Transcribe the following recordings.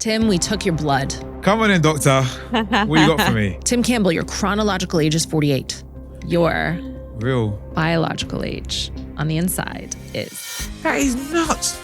Tim, we took your blood. Come on in, doctor. What you got for me? Tim Campbell, your chronological age is 48. Your Real. biological age on the inside is... That is nuts.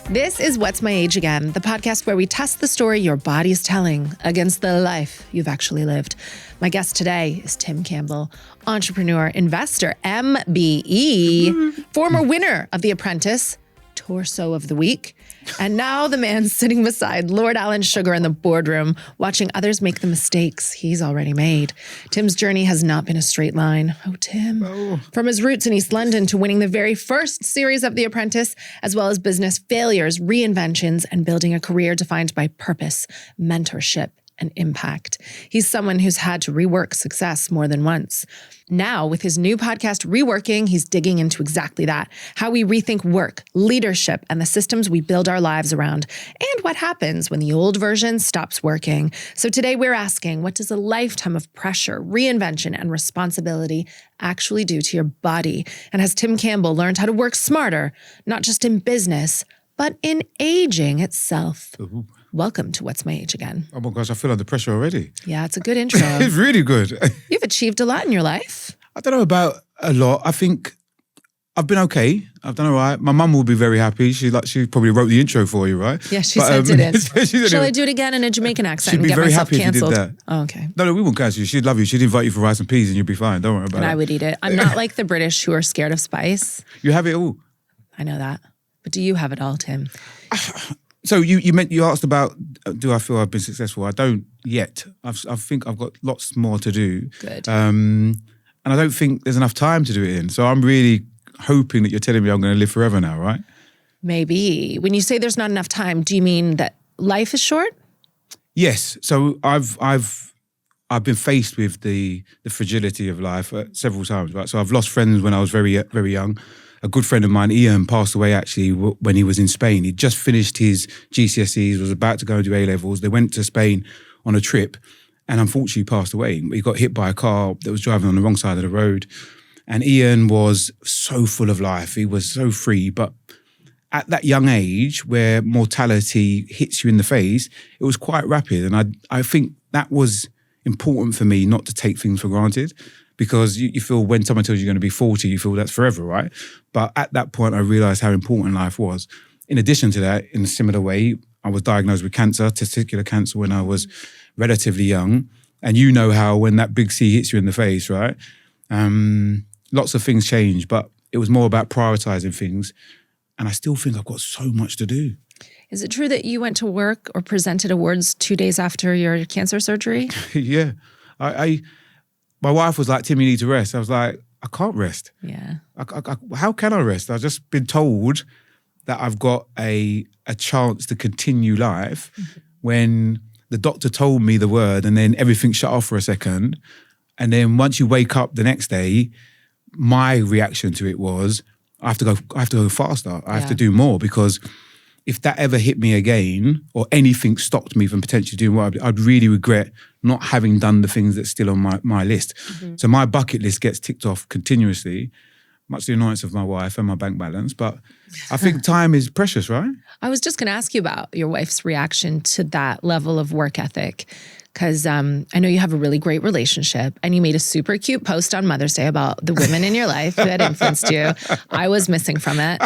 This is What's My Age Again, the podcast where we test the story your body's telling against the life you've actually lived. My guest today is Tim Campbell, entrepreneur, investor, MBE, former winner of The Apprentice, Torso of the Week, and now the man sitting beside Lord Alan Sugar in the boardroom, watching others make the mistakes he's already made. Tim's journey has not been a straight line. Oh, Tim. Oh. From his roots in East London to winning the very first series of The Apprentice, as well as business failures, reinventions, and building a career defined by purpose, mentorship, and impact. He's someone who's had to rework success more than once. Now, with his new podcast, reWORKIng, he's digging into exactly that, how we rethink work, leadership, and the systems we build our lives around, and what happens when the old version stops working. So today we're asking, what does a lifetime of pressure, reinvention, and responsibility actually do to your body? And has Tim Campbell learned how to work smarter, not just in business, but in aging itself? Ooh. Welcome to What's My Age Again. Oh my gosh, I feel under pressure already. Yeah, it's a good intro. It's really good. You've achieved a lot in your life. I don't know about a lot. I think I've been okay. I've done all right. My mum will be very happy. She probably wrote the intro for you, right? Yeah, she said it. Shall I do it again in a Jamaican accent and get myself cancelled? She'd be very happy if you did that. Oh, okay. No, we won't cancel you. She'd love you. She'd invite you for rice and peas and you'd be fine. Don't worry about it. And I would eat it. I'm not like the British who are scared of spice. You have it all. I know that. But do you have it all, Tim? So you asked about, do I feel I've been successful? I don't yet. I think I've got lots more to do. Good. And I don't think there's enough time to do it in. So I'm really hoping that you're telling me I'm going to live forever now, right? Maybe. When you say there's not enough time, do you mean that life is short? Yes. So I've been faced with the fragility of life several times, right? So I've lost friends when I was very, very young. A good friend of mine, Ian, passed away actually when he was in Spain. He'd just finished his GCSEs, was about to go and do A-levels. They went to Spain on a trip and unfortunately passed away. He got hit by a car that was driving on the wrong side of the road. And Ian was so full of life. He was so free. But at that young age where mortality hits you in the face, it was quite rapid. And I think that was important for me not to take things for granted. Because you feel when someone tells you you're going to be 40, you feel that's forever, right? But at that point, I realised how important life was. In addition to that, in a similar way, I was diagnosed with cancer, testicular cancer, when I was relatively young. And you know how when that big C hits you in the face, right? Lots of things change, but it was more about prioritising things. And I still think I've got so much to do. Is it true that you went to work or presented awards 2 days after your cancer surgery? Yeah. My wife was like, Tim, you need to rest. I was like, I can't rest. Yeah. How can I rest? I've just been told that I've got a chance to continue life when the doctor told me the word and then everything shut off for a second. And then once you wake up the next day, my reaction to it was, I have to go faster. I have to do more, because if that ever hit me again or anything stopped me from potentially doing what I'd really regret not having done the things that's still on my list. Mm-hmm. So my bucket list gets ticked off continuously, much to the annoyance of my wife and my bank balance. But I think time is precious, right? I was just going to ask you about your wife's reaction to that level of work ethic. Because I know you have a really great relationship and you made a super cute post on Mother's Day about the women in your life who had influenced you. I was missing from it.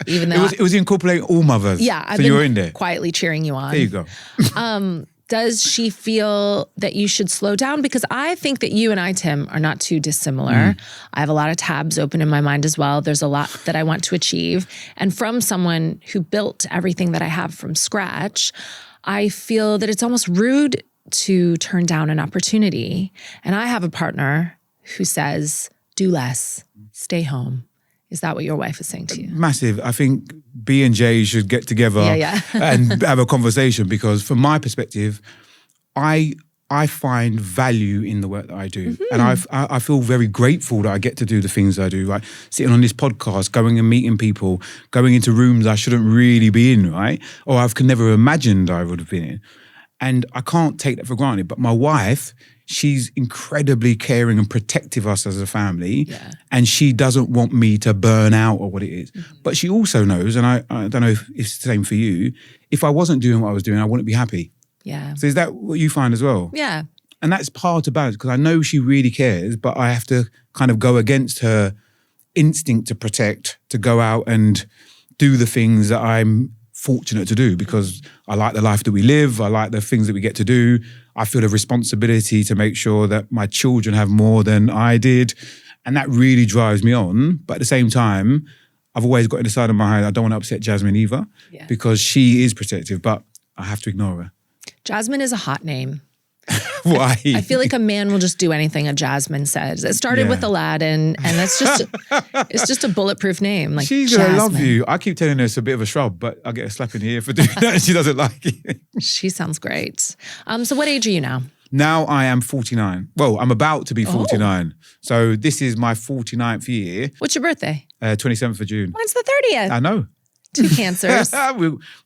Even though it was incorporating all mothers. Yeah. I've so you were in there. Quietly cheering you on. There you go. Does she feel that you should slow down? Because I think that you and I, Tim, are not too dissimilar. I have a lot of tabs open in my mind as well. There's a lot that I want to achieve. And from someone who built everything that I have from scratch, I feel that it's almost rude to turn down an opportunity. And I have a partner who says, do less, stay home. Is that what your wife is saying to you? Massive. I think B&J should get together and have a conversation, because from my perspective, I find value in the work that I do. Mm-hmm. And I feel very grateful that I get to do the things I do, right? Sitting on this podcast, going and meeting people, going into rooms I shouldn't really be in, right? Or I could never imagined I would have been in. And I can't take that for granted. But my wife, she's incredibly caring and protective of us as a family. Yeah. And she doesn't want me to burn out or what it is. But she also knows, and I don't know if it's the same for you, if I wasn't doing what I was doing, I wouldn't be happy. Yeah. So is that what you find as well? Yeah. And that's hard to balance because I know she really cares, but I have to kind of go against her instinct to protect, to go out and do the things that I'm fortunate to do because I like the life that we live. I like the things that we get to do. I feel a responsibility to make sure that my children have more than I did. And that really drives me on. But at the same time, I've always got in the side of my head, I don't want to upset Jasmine either because she is protective, but I have to ignore her. Jasmine is a hot name. Why? I feel like a man will just do anything a Jasmine says. It started with Aladdin, and that's just it's just a bulletproof name. Like she's gonna love you. I keep telling her it's a bit of a shrub, but I get a slap in the ear for doing that, and she doesn't like it. She sounds great. So what age are you now? Now I am 49. Well, I'm about to be 49. So this is my 49th year. What's your birthday? 27th of June. Mine's the 30th. I know. 2 Cancers.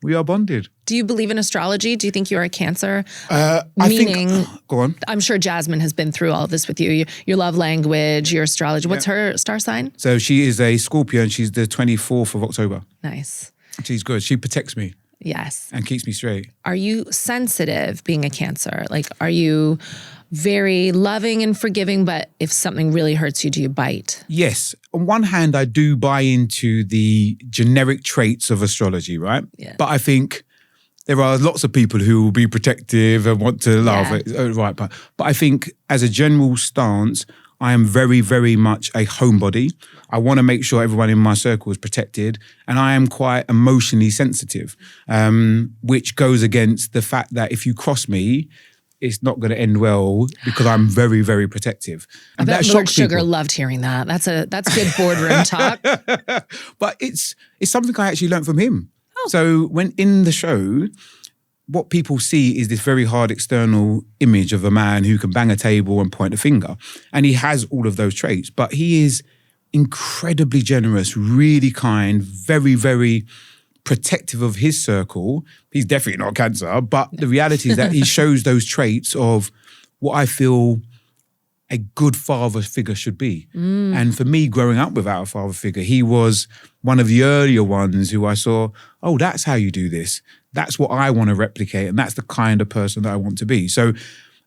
we are bonded. Do you believe in astrology? Do you think you're a Cancer? I think, go on. I'm sure Jasmine has been through all of this with you. Your love language, your astrology. What's her star sign? So she is a Scorpio and she's the 24th of October. Nice. She's good. She protects me. Yes. And keeps me straight. Are you sensitive being a Cancer? Like, are you very loving and forgiving, but if something really hurts you, do you bite? Yes. On one hand, I do buy into the generic traits of astrology, right? Yeah. But I think there are lots of people who will be protective and want to love it. Right. But I think as a general stance, I am very, very much a homebody. I want to make sure everyone in my circle is protected. And I am quite emotionally sensitive, which goes against the fact that if you cross me, it's not going to end well because I'm very, very protective. And I bet that Lord shocks Sugar people. loved hearing that. That's good boardroom talk. But it's something I actually learned from him. So when in the show, what people see is this very hard external image of a man who can bang a table and point a finger. And he has all of those traits, but he is incredibly generous, really kind, very, very protective of his circle. He's definitely not Cancer, but the reality is that he shows those traits of what I feel a good father figure should be. And for me, growing up without a father figure, he was one of the earlier ones who I saw, oh, that's how you do this. That's what I want to replicate. And that's the kind of person that I want to be. So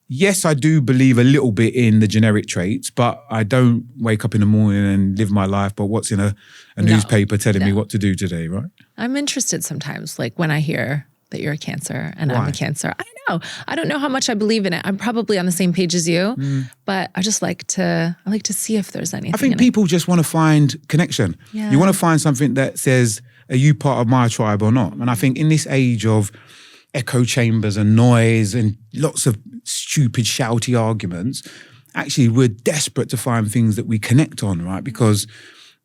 yes, I do believe a little bit in the generic traits, but I don't wake up in the morning and live my life by what's in a newspaper telling me what to do today, right? I'm interested sometimes, like when I hear that you're a Cancer and I'm a Cancer. I don't know how much I believe in it. I'm probably on the same page as you, but I just like to see if there's anything. I think people just want to find connection. Yeah. You want to find something that says, are you part of my tribe or not? And I think in this age of echo chambers and noise and lots of stupid, shouty arguments, actually we're desperate to find things that we connect on, right? Because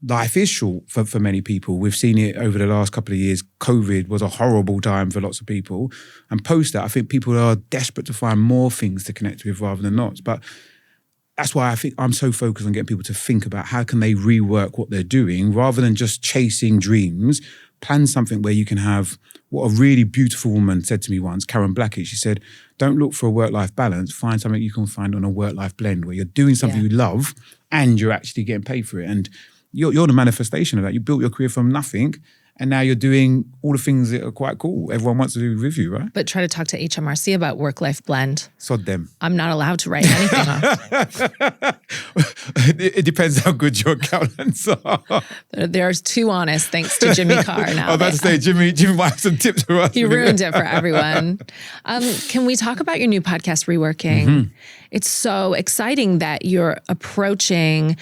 life is short for many people. We've seen it over the last couple of years. COVID was a horrible time for lots of people. And post that, I think people are desperate to find more things to connect with rather than not. But that's why I think I'm so focused on getting people to think about how can they rework what they're doing rather than just chasing dreams. Plan something where you can have what a really beautiful woman said to me once, Karen Blackett. She said, don't look for a work-life balance. Find something you can find on a work-life blend where you're doing something you love and you're actually getting paid for it. And you're the manifestation of that. You built your career from nothing and now you're doing all the things that are quite cool. Everyone wants to do with you, right? But try to talk to HMRC about work-life blend. Sod them. I'm not allowed to write anything off. It depends how good your accountants are. They're too honest, thanks to Jimmy Carr now. I was about to say, Jimmy might have some tips for us. He ruined it for everyone. Can we talk about your new podcast, reWORKIng? It's so exciting that you're approaching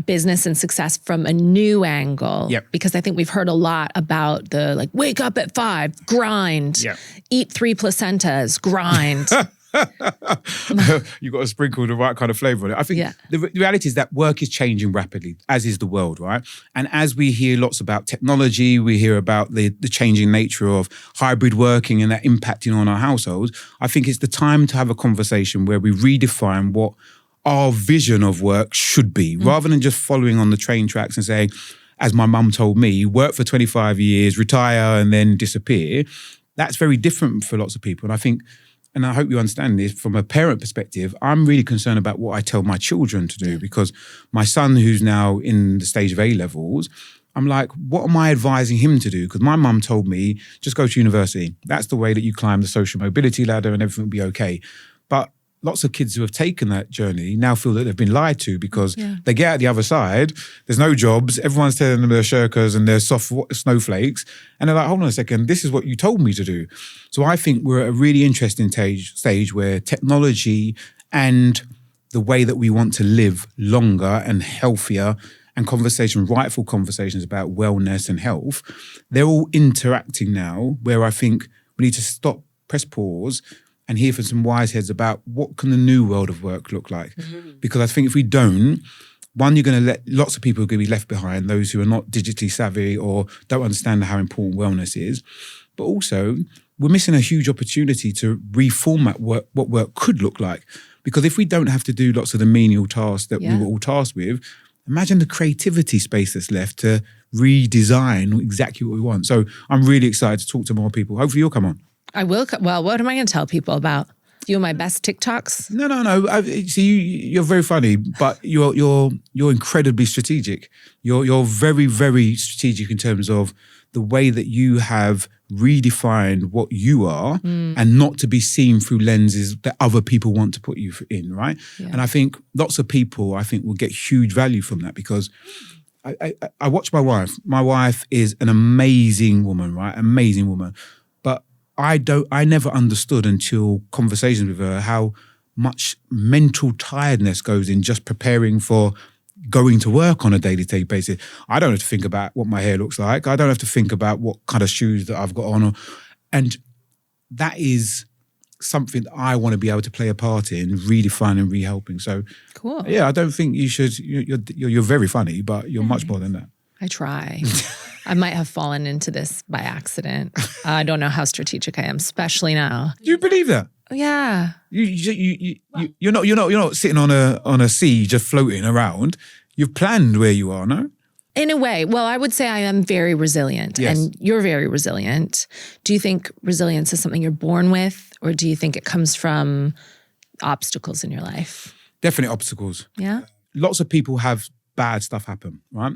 business and success from a new angle. Yep. Because I think we've heard a lot about the like, wake up at 5, grind, eat 3 placentas, grind. You've got to sprinkle the right kind of flavor on it. I think the reality is that work is changing rapidly, as is the world, right? And as we hear lots about technology, we hear about the changing nature of hybrid working and that impacting on our households. I think it's the time to have a conversation where we redefine what our vision of work should be, rather than just following on the train tracks and saying, as my mum told me, work for 25 years, retire and then disappear. That's very different for lots of people. And I think and I hope you understand this, from a parent perspective, I'm really concerned about what I tell my children to do, because my son, who's now in the stage of A-levels, I'm like, what am I advising him to do? Because my mum told me, just go to university. That's the way that you climb the social mobility ladder and everything will be okay. But lots of kids who have taken that journey now feel that they've been lied to, because they get out the other side, there's no jobs, everyone's telling them they're shirkers and they're soft snowflakes, and they're like, hold on a second, this is what you told me to do. So I think we're at a really interesting stage where technology and the way that we want to live longer and healthier, and rightful conversations about wellness and health, they're all interacting now, where I think we need to stop, press pause, and hear from some wise heads about what can the new world of work look like. Because I think if we don't, one, you're going to let lots of people are going to be left behind, those who are not digitally savvy or don't understand how important wellness is. But also, we're missing a huge opportunity to reformat what work could look like. Because if we don't have to do lots of the menial tasks that we were all tasked with, imagine the creativity space that's left to redesign exactly what we want. So I'm really excited to talk to more people. Hopefully you'll come on. I will. Well, what am I going to tell people about? You and my best TikToks? No. See, you're very funny, but you're incredibly strategic. You're very, very strategic in terms of the way that you have redefined what you are, and not to be seen through lenses that other people want to put you in, right? Yeah. And I think lots of people, will get huge value from that, because I watch my wife. My wife is an amazing woman, right? Amazing woman. But I never understood until conversations with her how much mental tiredness goes in just preparing for going to work on a day-to-day basis. I don't have to think about what my hair looks like. I don't have to think about what kind of shoes that I've got on. And that is something that I want to be able to play a part in, redefining and rehelping. So, cool. Yeah, I don't think you should. You're very funny, but you're much more than that. I try. I might have fallen into this by accident. I don't know how strategic I am, especially now. Do you believe that? Yeah. You're not sitting on a sea just floating around. You've planned where you are, no? In a way. Well, I would say I am very resilient, and you're very resilient. Do you think resilience is something you're born with, or do you think it comes from obstacles in your life? Definitely obstacles. Yeah. Lots of people have bad stuff happen, right?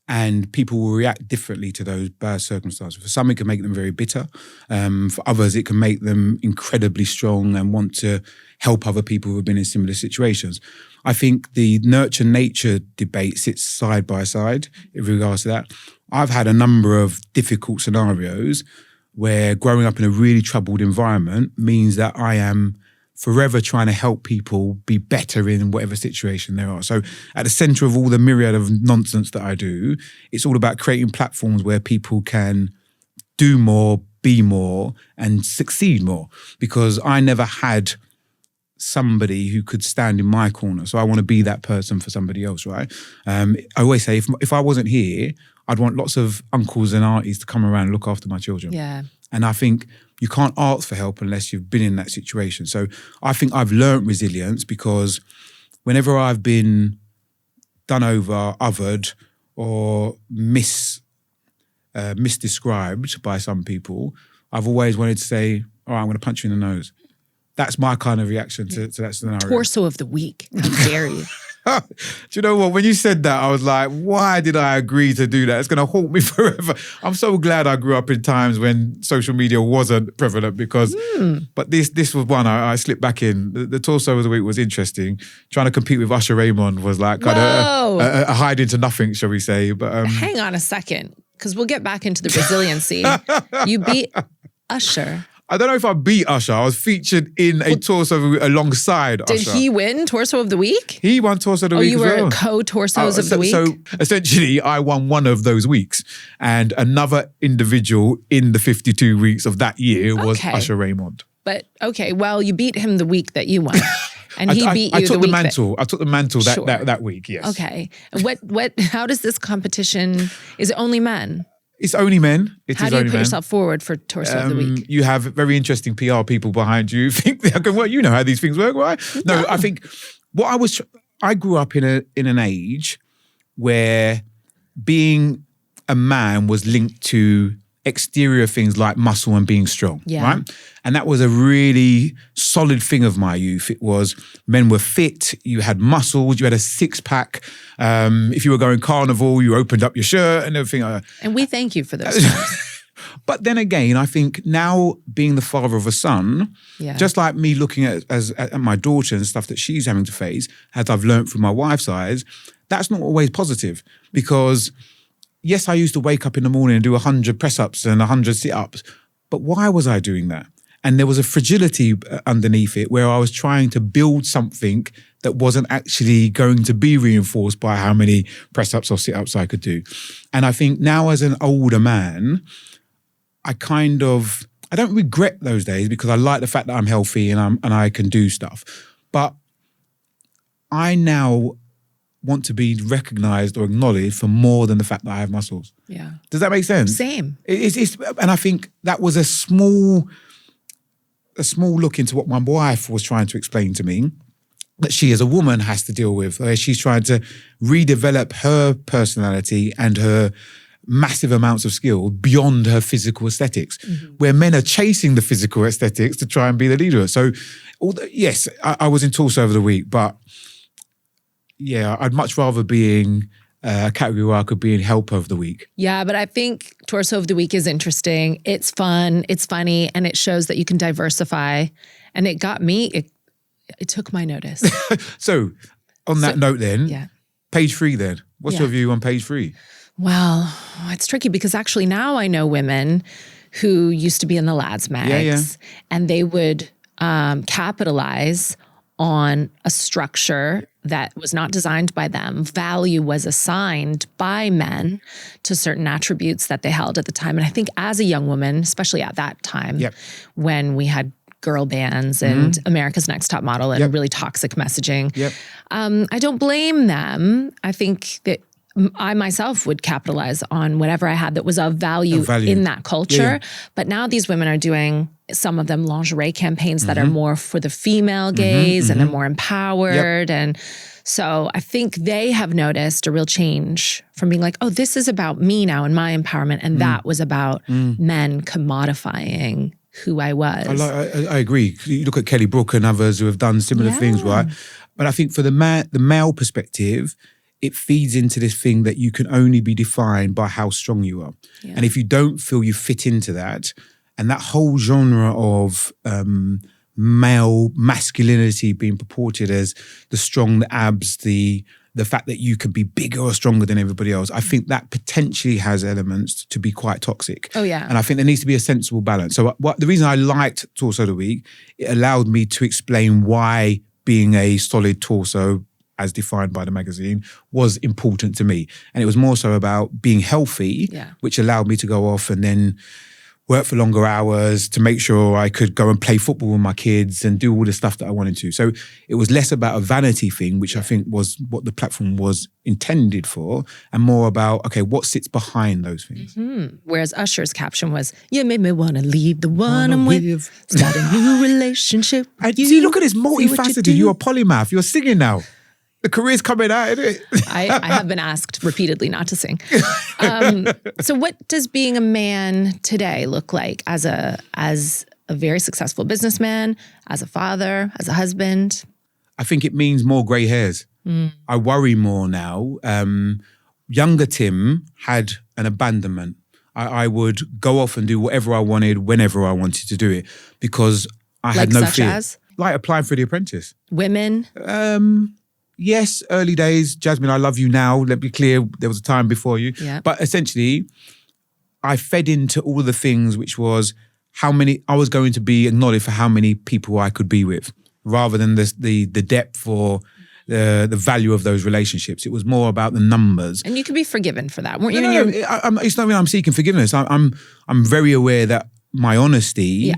And people will react differently to those bad circumstances. For some, it can make them very bitter. For others, it can make them incredibly strong and want to help other people who have been in similar situations. I think the nurture-nature debate sits side by side in regards to that. I've had a number of difficult scenarios where growing up in a really troubled environment means that I am forever trying to help people be better in whatever situation they are. So at the center of all the myriad of nonsense that I do, it's all about creating platforms where people can do more, be more, and succeed more. Because I never had somebody who could stand in my corner. So I want to be that person for somebody else, right? I always say, if I wasn't here, I'd want lots of uncles and aunties to come around and look after my children. Yeah. And I think you can't ask for help unless you've been in that situation. So I think I've learned resilience because whenever I've been done over, othered, or misdescribed by some people, I've always wanted to say, all right, I'm going to punch you in the nose. That's my kind of reaction to that scenario. Torso of the week. How dare you? Do you know what? When you said that, I was like, why did I agree to do that? It's going to haunt me forever. I'm so glad I grew up in times when social media wasn't prevalent because, but this was one I slipped back in. The torso of the week was interesting. Trying to compete with Usher Raymond was like kind of a hide into nothing, shall we say. But hang on a second, because we'll get back into the resiliency. You beat Usher. I don't know if I beat Usher. I was featured in a Torso of the Week alongside Usher. Did he win Torso of the Week? He won Torso of the Week as well. Oh, you were co-Torsos of the Week? So essentially, I won one of those weeks. And another individual in the 52 weeks of that year was Usher Raymond. But, okay, well, you beat him the week that you won. And he beat you the week I took the mantle that week, yes. Okay. How does this competition, is it only men? It's only men. How do you put yourself forward for Torso of the Week? You have very interesting PR people behind you. Well, you know how these things work, right? No, I think I grew up in an age where being a man was linked to exterior things like muscle and being strong, Yeah. right? And that was a really solid thing of my youth. It was men were fit, you had muscles, you had a six-pack. If you were going carnival, you opened up your shirt and everything. And we thank you for those times. But then again, I think now being the father of a son, Yeah. just like me looking at my daughter and stuff that she's having to face, as I've learned from my wife's eyes, that's not always positive because yes, I used to wake up in the morning and do 100 press-ups and 100 sit-ups, but why was I doing that? And there was a fragility underneath it where I was trying to build something that wasn't actually going to be reinforced by how many press-ups or sit-ups I could do. And I think now as an older man, I don't regret those days because I like the fact that I'm healthy and I can do stuff. But I now want to be recognized or acknowledged for more than the fact that I have muscles. Yeah. Does that make sense? Same. And I think that was a small look into what my wife was trying to explain to me that she as a woman has to deal with. She's trying to redevelop her personality and her massive amounts of skill beyond her physical aesthetics, where men are chasing the physical aesthetics to try and be the leader. So, yes, I was in Tulsa over the week, but yeah, I'd much rather be in a category where I could be in helper of the week. Yeah, but I think Torso of the Week is interesting. It's fun, it's funny, and it shows that you can diversify. And it got me, it took my notice. So, on that note then, Yeah. page 3 then. What's Yeah. your view on page 3? Well, it's tricky because actually now I know women who used to be in the lads mags and they would capitalize on a structure that was not designed by them. Value was assigned by men to certain attributes that they held at the time. And I think as a young woman, especially at that time, when we had girl bands and America's Next Top Model and really toxic messaging, I don't blame them. I think that I myself would capitalize on whatever I had that was of value in that culture. But now these women are doing, some of them, lingerie campaigns that are more for the female gaze and they're more empowered. And so I think they have noticed a real change from being like, oh, this is about me now and my empowerment. And that was about men commodifying who I was. I agree. You look at Kelly Brook and others who have done similar things, right? But I think for the male perspective, it feeds into this thing that you can only be defined by how strong you are. And if you don't feel you fit into that, and that whole genre of male masculinity being purported as the strong, the abs, the fact that you can be bigger or stronger than everybody else, I think that potentially has elements to be quite toxic. Oh, yeah. And I think there needs to be a sensible balance. So the reason I liked Torso of the Week, it allowed me to explain why being a solid torso, as defined by the magazine, was important to me. And it was more so about being healthy, which allowed me to go off and then work for longer hours to make sure I could go and play football with my kids and do all the stuff that I wanted to. So it was less about a vanity thing, which I think was what the platform was intended for, and more about, okay, what sits behind those things. Whereas Usher's caption was, you made me want to leave the one I'm with, start a new relationship. And see, look at this multifaceted. You're a polymath. You're singing now. The career's coming out, isn't it? I have been asked repeatedly not to sing. So what does being a man today look like as a very successful businessman, as a father, as a husband? I think it means more grey hairs. I worry more now. Younger Tim had an abandonment. I would go off and do whatever I wanted, whenever I wanted to do it, because I had no fear. As? Like applying for The Apprentice. Women? Yes, early days. Jasmine, I love you now. Let me be clear, there was a time before you. Yeah. But essentially, I fed into all the things which was how many, I was going to be acknowledged for how many people I could be with, rather than the depth or the value of those relationships. It was more about the numbers. And you can be forgiven for that, weren't you? No, it's not that I'm seeking forgiveness. I'm very aware that my honesty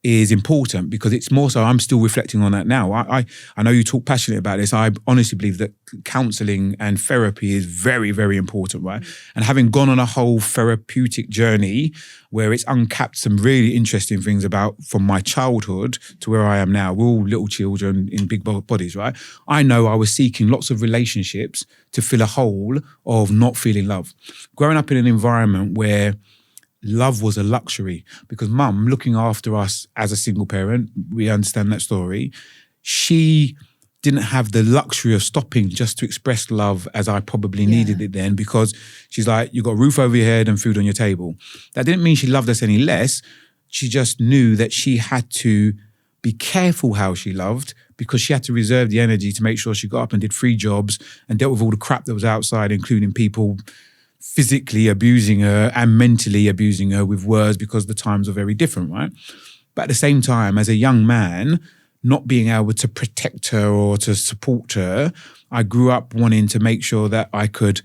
is important, because it's more so I'm still reflecting on that now. I know you talk passionately about this. I honestly believe that counselling and therapy is very, very important, right? And having gone on a whole therapeutic journey where it's uncapped some really interesting things about from my childhood to where I am now. We're all little children in big bodies, right? I know I was seeking lots of relationships to fill a hole of not feeling love. Growing up in an environment where love was a luxury because mum, looking after us as a single parent, we understand that story. She didn't have the luxury of stopping just to express love as I probably needed it then, because she's like, you got a roof over your head and food on your table. That didn't mean she loved us any less. She just knew that she had to be careful how she loved, because she had to reserve the energy to make sure she got up and did 3 jobs and dealt with all the crap that was outside, including people physically abusing her and mentally abusing her with words, because the times are very different, right? But at the same time, as a young man, not being able to protect her or to support her, I grew up wanting to make sure that I could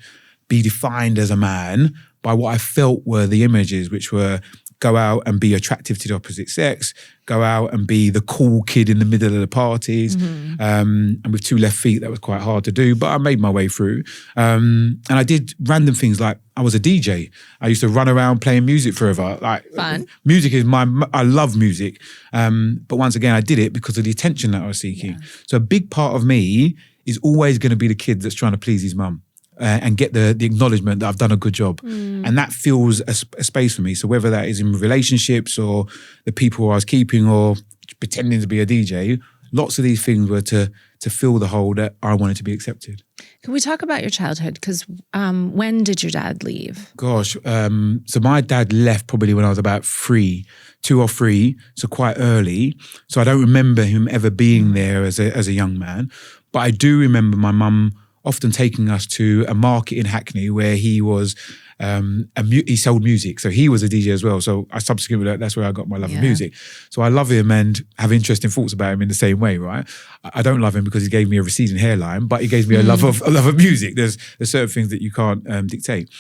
be defined as a man by what I felt were the images, which were go out and be attractive to the opposite sex, go out and be the cool kid in the middle of the parties. And with 2 left feet, that was quite hard to do, but I made my way through. And I did random things like I was a DJ. I used to run around playing music forever. Like, fun. Music is I love music. But once again, I did it because of the attention that I was seeking. Yeah. So a big part of me is always going to be the kid that's trying to please his mum. And get the acknowledgement that I've done a good job. And that fills a space for me. So whether that is in relationships or the people I was keeping or pretending to be a DJ, lots of these things were to fill the hole that I wanted to be accepted. Can we talk about your childhood? Because when did your dad leave? Gosh, so my dad left probably when I was about 2 or 3, so quite early. So I don't remember him ever being there as a young man. But I do remember my mum often taking us to a market in Hackney where he was, he sold music. So he was a DJ as well. So I subsequently, that's where I got my love of music. So I love him and have interesting thoughts about him in the same way, right? I don't love him because he gave me a receding hairline, but he gave me a love of music. There's certain things that you can't dictate.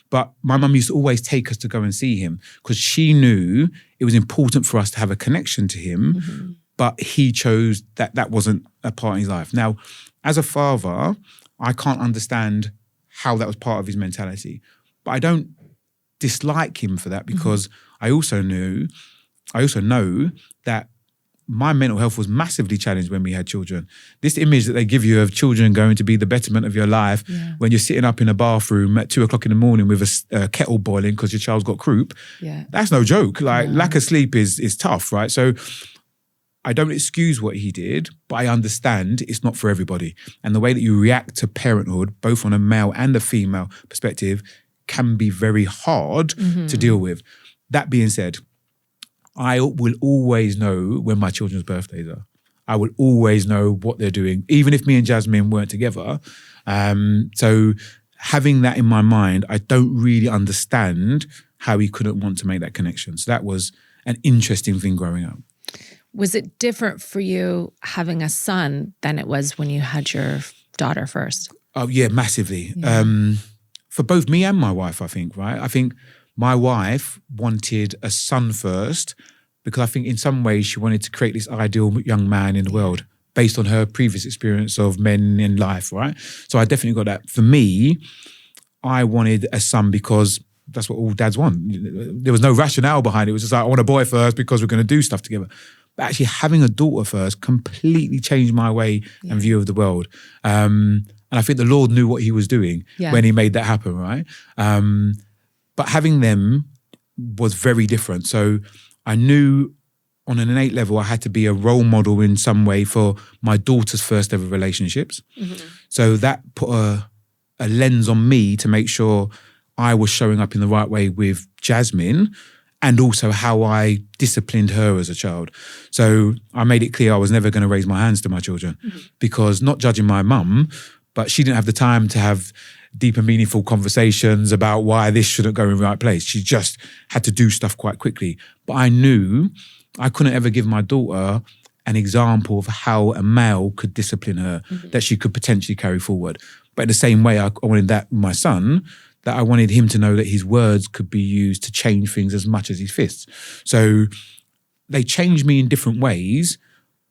But my mum used to always take us to go and see him because she knew it was important for us to have a connection to him, but he chose that wasn't a part of his life. Now, as a father, I can't understand how that was part of his mentality. But I don't dislike him for that because I also know that my mental health was massively challenged when we had children. This image that they give you of children going to be the betterment of your life when you're sitting up in a bathroom at 2:00 in the morning with a kettle boiling because your child's got croup, that's no joke. Like lack of sleep is tough, right? So I don't excuse what he did, but I understand it's not for everybody. And the way that you react to parenthood, both on a male and a female perspective, can be very hard to deal with. That being said, I will always know when my children's birthdays are. I will always know what they're doing, even if me and Jasmine weren't together. So having that in my mind, I don't really understand how he couldn't want to make that connection. So that was an interesting thing growing up. Was it different for you having a son than it was when you had your daughter first? Oh, yeah, massively. For both me and my wife, I think, right? I think my wife wanted a son first because I think in some ways she wanted to create this ideal young man in the world based on her previous experience of men in life, right? So I definitely got that. For me, I wanted a son because that's what all dads want. There was no rationale behind it. It was just like, I want a boy first because we're going to do stuff together. But actually having a daughter first completely changed my way and view of the world. And I think the Lord knew what he was doing when he made that happen, right? But having them was very different. So I knew on an innate level I had to be a role model in some way for my daughter's first ever relationships. So that put a lens on me to make sure I was showing up in the right way with Jasmine, and also how I disciplined her as a child. So I made it clear I was never going to raise my hands to my children because, not judging my mum, but she didn't have the time to have deep and meaningful conversations about why this shouldn't go in the right place. She just had to do stuff quite quickly. But I knew I couldn't ever give my daughter an example of how a male could discipline her that she could potentially carry forward. But in the same way, I wanted that with my son, that I wanted him to know that his words could be used to change things as much as his fists. So they changed me in different ways,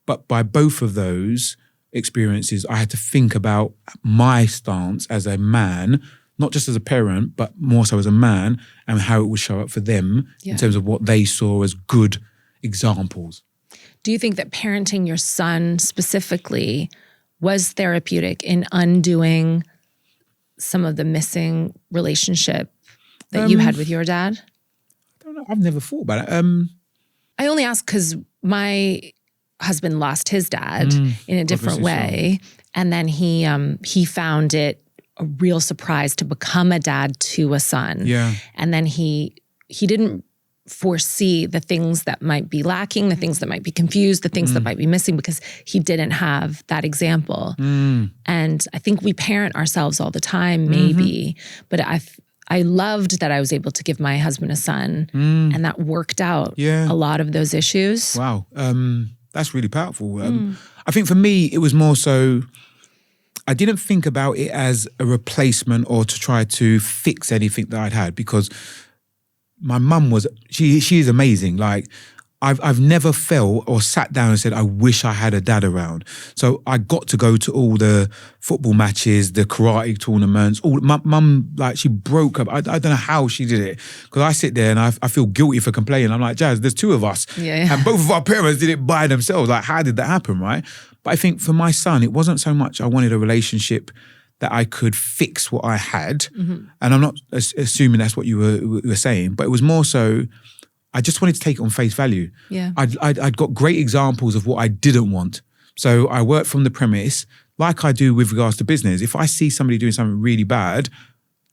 but by both of those experiences, I had to think about my stance as a man, not just as a parent, but more so as a man, and how it would show up for them in terms of what they saw as good examples. Do you think that parenting your son specifically was therapeutic in undoing some of the missing relationship that you had with your dad? I don't don't know. I've never thought about it. I only ask because my husband lost his dad in a different way. And then he found it a real surprise to become a dad to a son. Yeah. And then he didn't foresee the things that might be lacking, the things that might be confused, the things that might be missing because he didn't have that example. And I think we parent ourselves all the time, maybe, but I loved that I was able to give my husband a son and that worked out a lot of those issues. Wow. That's really powerful. I think for me, it was more so, I didn't think about it as a replacement or to try to fix anything that I'd had because my mum she is amazing. Like, I've never felt or sat down and said, I wish I had a dad around. So I got to go to all the football matches, the karate tournaments. My mum, like, she broke up. I don't know how she did it. Because I sit there and I feel guilty for complaining. I'm like, Jazz, there's two of us. Yeah. And both of our parents did it by themselves. Like, how did that happen, right? But I think for my son, it wasn't so much I wanted a relationship that I could fix what I had. And I'm not assuming that's what you were saying, but it was more so, I just wanted to take it on face value. Yeah. I'd got great examples of what I didn't want. So I worked from the premise, like I do with regards to business. If I see somebody doing something really bad,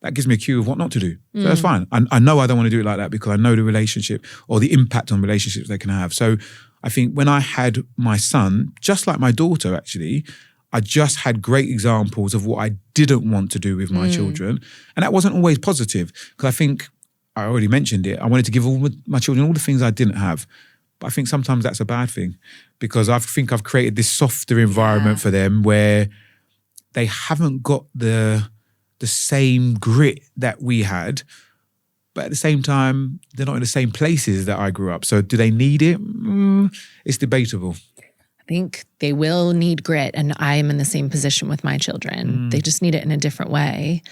that gives me a cue of what not to do. So that's fine. I know I don't want to do it like that because I know the relationship or the impact on relationships they can have. So I think when I had my son, just like my daughter actually, I just had great examples of what I didn't want to do with my children. And that wasn't always positive because I think, I already mentioned it, I wanted to give all my children all the things I didn't have. But I think sometimes that's a bad thing because I think I've created this softer environment for them where they haven't got the same grit that we had, but at the same time, they're not in the same places that I grew up. So do they need it? It's debatable. I think they will need grit, and I am in the same position with my children. They just need it in a different way.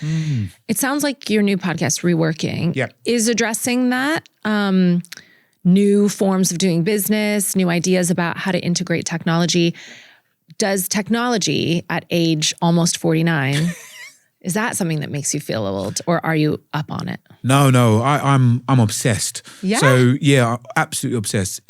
It sounds like your new podcast, reWORKIng, is addressing that. New forms of doing business, new ideas about how to integrate technology. Does technology at age almost 49, is that something that makes you feel old, or are you up on it? No, I'm obsessed. Yeah? So yeah, absolutely obsessed.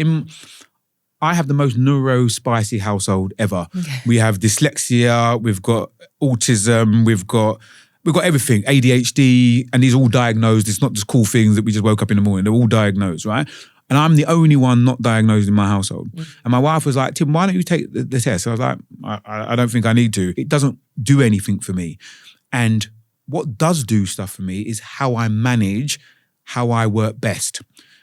I have the most neuro-spicy household ever. Okay. We have dyslexia, we've got autism, we've got everything, ADHD, and these are all diagnosed. It's not just cool things that we just woke up in the morning. They're all diagnosed, right? And I'm the only one not diagnosed in my household. And my wife was like, Tim, why don't you take the test? So I was like, I don't think I need to. It doesn't do anything for me. And what does do stuff for me is how I manage, how I work best.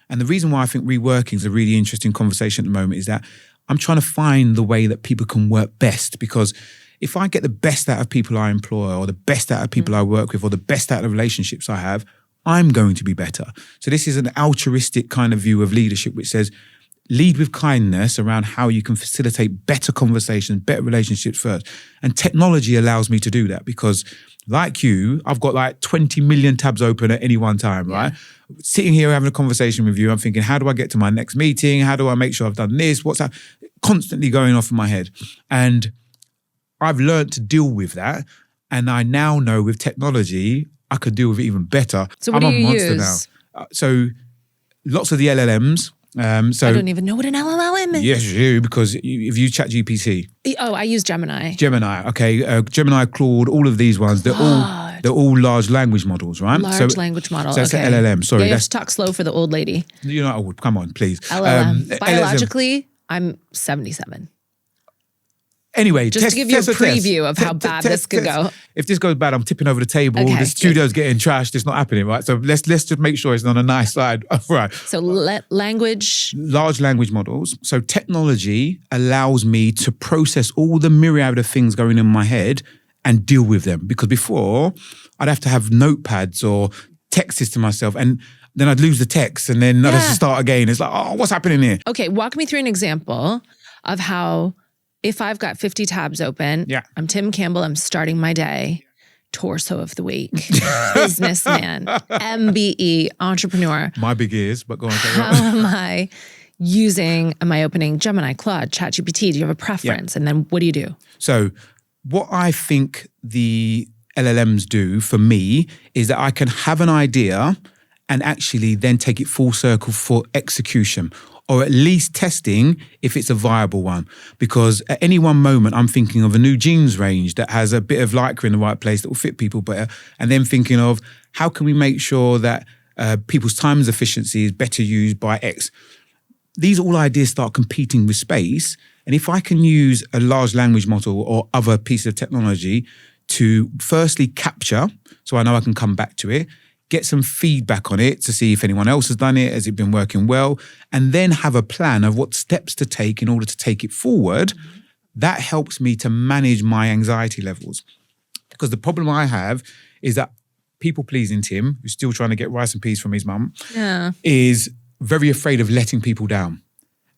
And the reason why I think reWORKIng is a really interesting conversation at the moment is that I'm trying to find the way that people can work best. Because if I get the best out of people I employ or the best out of people I work with or the best out of the relationships I have, I'm going to be better. So this is an altruistic kind of view of leadership, which says lead with kindness around how you can facilitate better conversations, better relationships first. And technology allows me to do that because like you, I've got like 20 million tabs open at any one time, right? Sitting here having a conversation with you, I'm thinking, how do I get to my next meeting? How do I make sure I've done this? What's that? Constantly going off in my head. And I've learned to deal with that. And I now know with technology, I could deal with it even better. So what do you use? So lots of the LLMs. So I don't even know what an LLM is. Yes, you do, because if you chat GPT. Oh, I use Gemini. Gemini, okay. Gemini, Claude, all of these ones, they're all large language models, right? Large language model, So it's an LLM, sorry. Yeah, you have to talk slow for the old lady. You're not old, come on, please. LLM. Biologically, I'm 77. Anyway, just to give you a preview of how bad this could go. If this goes bad, I'm tipping over the table. Okay, the studio's getting trashed. It's not happening, right? So let's just make sure it's on a nice side. Right. So language. Large language models. So technology allows me to process all the myriad of things going in my head and deal with them. Because before, I'd have to have notepads or texts to myself, and then I'd lose the text, and then I'd have to start again. It's like, oh, what's happening here? Okay, walk me through an example of how, if I've got 50 tabs open, I'm Tim Campbell, I'm starting my day, torso of the week, businessman, MBE, entrepreneur. My big ears, but go on. How am I opening Gemini, Claude, ChatGPT? Do you have a preference? And then what do you do? So what I think the LLMs do for me is that I can have an idea and actually then take it full circle for execution, or at least testing if it's a viable one. Because at any one moment, I'm thinking of a new jeans range that has a bit of lycra in the right place that will fit people better. And then thinking of how can we make sure that people's time efficiency is better used by X. These all ideas start competing with space. And if I can use a large language model or other piece of technology to firstly capture, so I know I can come back to it, get some feedback on it to see if anyone else has done it, has it been working well, and then have a plan of what steps to take in order to take it forward, that helps me to manage my anxiety levels. Because the problem I have is that people-pleasing Tim, who's still trying to get rice and peas from his mum, is very afraid of letting people down.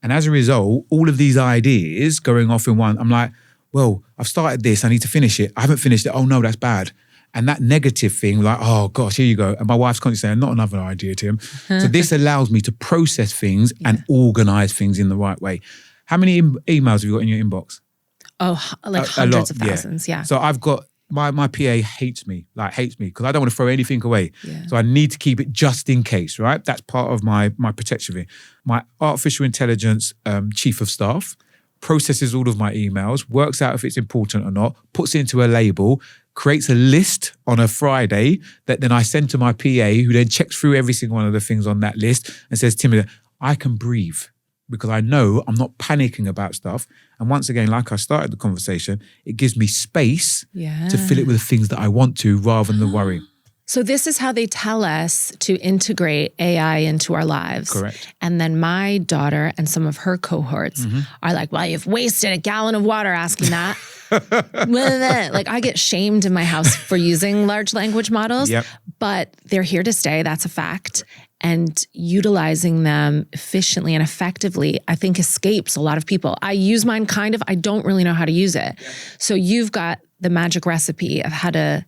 And as a result, all of these ideas going off in one, I'm like, well, I've started this, I need to finish it. I haven't finished it. Oh no, that's bad. And that negative thing, like, oh gosh, here you go. And my wife's constantly saying, not another idea, Tim. So this allows me to process things and organize things in the right way. How many emails have you got in your inbox? Oh, like hundreds of thousands, yeah. So I've got, my PA hates me, because I don't want to throw anything away. Yeah. So I need to keep it just in case, right? That's part of my protection thing. My artificial intelligence chief of staff processes all of my emails, works out if it's important or not, puts it into a label, creates a list on a Friday that then I send to my PA, who then checks through every single one of the things on that list and says, Timmy, I can breathe because I know I'm not panicking about stuff. And once again, like I started the conversation, it gives me space to fill it with the things that I want to rather than the worry. So this is how they tell us to integrate AI into our lives. Correct. And then my daughter and some of her cohorts are like, well, you've wasted a gallon of water asking that. Like I get shamed in my house for using large language models, but they're here to stay. That's a fact. And utilizing them efficiently and effectively, I think escapes a lot of people. I use mine I don't really know how to use it. So you've got the magic recipe of how to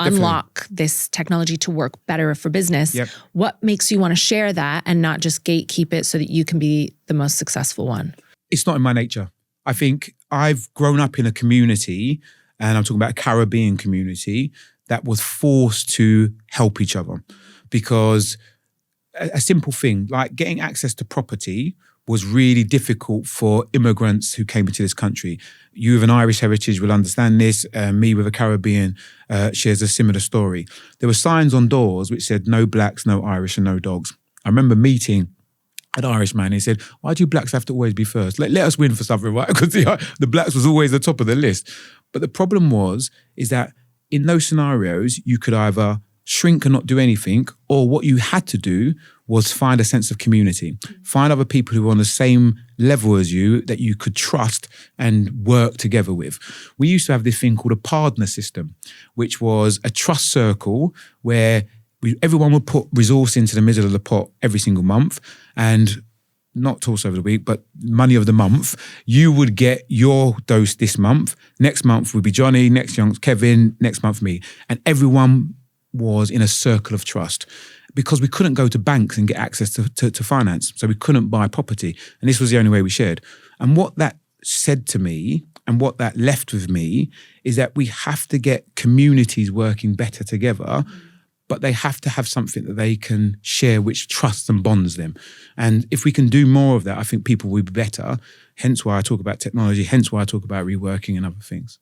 unlock this technology to work better for business. What makes you want to share that and not just gatekeep it so that you can be the most successful one? It's not in my nature. I think I've grown up in a community, and I'm talking about a Caribbean community, that was forced to help each other. Because a simple thing, like getting access to property was really difficult for immigrants who came into this country. You with an Irish heritage will understand this. Me with a Caribbean shares a similar story. There were signs on doors which said no blacks, no Irish, and no dogs. I remember meeting an Irishman. He said, why do blacks have to always be first? Let us win for something, right? Because the blacks was always the top of the list. But the problem is that in those scenarios, you could either shrink and not do anything, or what you had to do was find a sense of community. Find other people who were on the same level as you that you could trust and work together with. We used to have this thing called a partner system, which was a trust circle where everyone would put resource into the middle of the pot every single month, and not twice over the week, but money of the month. You would get your dose this month. Next month would be Johnny, next month Kevin, next month me. And everyone was in a circle of trust, because we couldn't go to banks and get access to finance. So we couldn't buy property. And this was the only way we shared. And what that said to me and what that left with me is that we have to get communities working better together, but they have to have something that they can share which trusts and bonds them. And if we can do more of that, I think people will be better. Hence why I talk about technology, hence why I talk about reworking and other things.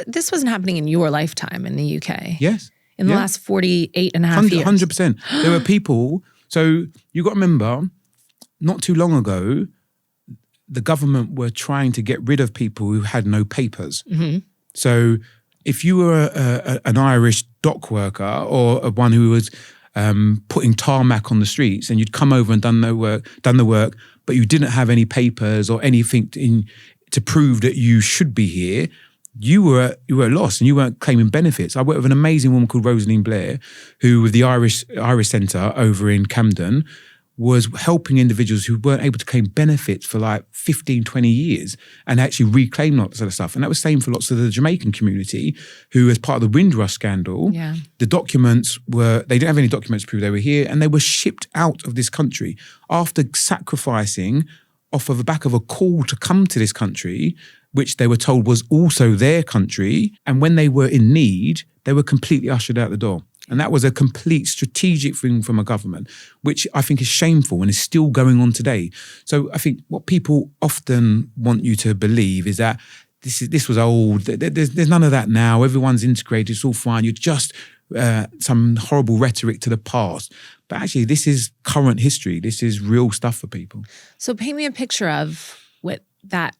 This wasn't happening in your lifetime in the UK? Yes. In the last 48 and a half years? 100%. There were people, so you got to remember, not too long ago, the government were trying to get rid of people who had no papers. So if you were an Irish dock worker or one who was putting tarmac on the streets, and you'd come over and done the work, but you didn't have any papers or anything to prove that you should be here, you were lost and you weren't claiming benefits. I worked with an amazing woman called Rosaline Blair, who with the Irish Centre over in Camden was helping individuals who weren't able to claim benefits for like 15, 20 years and actually reclaim lots of the stuff. And that was the same for lots of the Jamaican community who, as part of the Windrush scandal, the documents they didn't have any documents to prove they were here, and they were shipped out of this country after sacrificing off of the back of a call to come to this country, which they were told was also their country. And when they were in need, they were completely ushered out the door. And that was a complete strategic thing from a government, which I think is shameful and is still going on today. So I think what people often want you to believe is that this was old. There's none of that now. Everyone's integrated. It's all fine. You're just some horrible rhetoric to the past. But actually, this is current history. This is real stuff for people. So paint me a picture of what that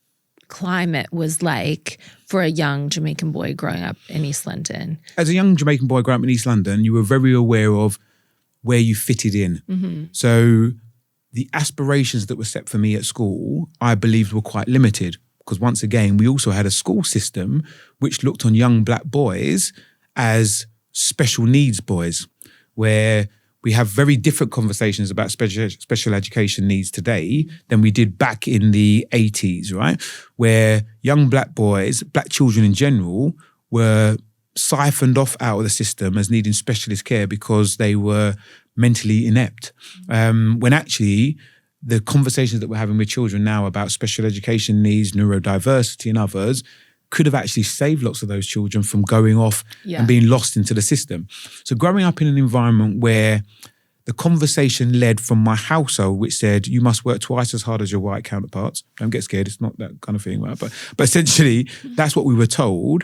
climate was like for a young Jamaican boy growing up in East London. As a young Jamaican boy growing up in East London, you were very aware of where you fitted in. Mm-hmm. So the aspirations that were set for me at school, I believed were quite limited. Because once again, we also had a school system which looked on young black boys as special needs boys, where we have very different conversations about special education needs today than we did back in the 80s, right? Where young black boys, black children in general, were siphoned off out of the system as needing specialist care because they were mentally inept. When actually the conversations that we're having with children now about special education needs, neurodiversity and others could have actually saved lots of those children from going off and being lost into the system. So growing up in an environment where the conversation led from my household, which said, you must work twice as hard as your white counterparts. Don't get scared, it's not that kind of thing, right? But essentially, that's what we were told,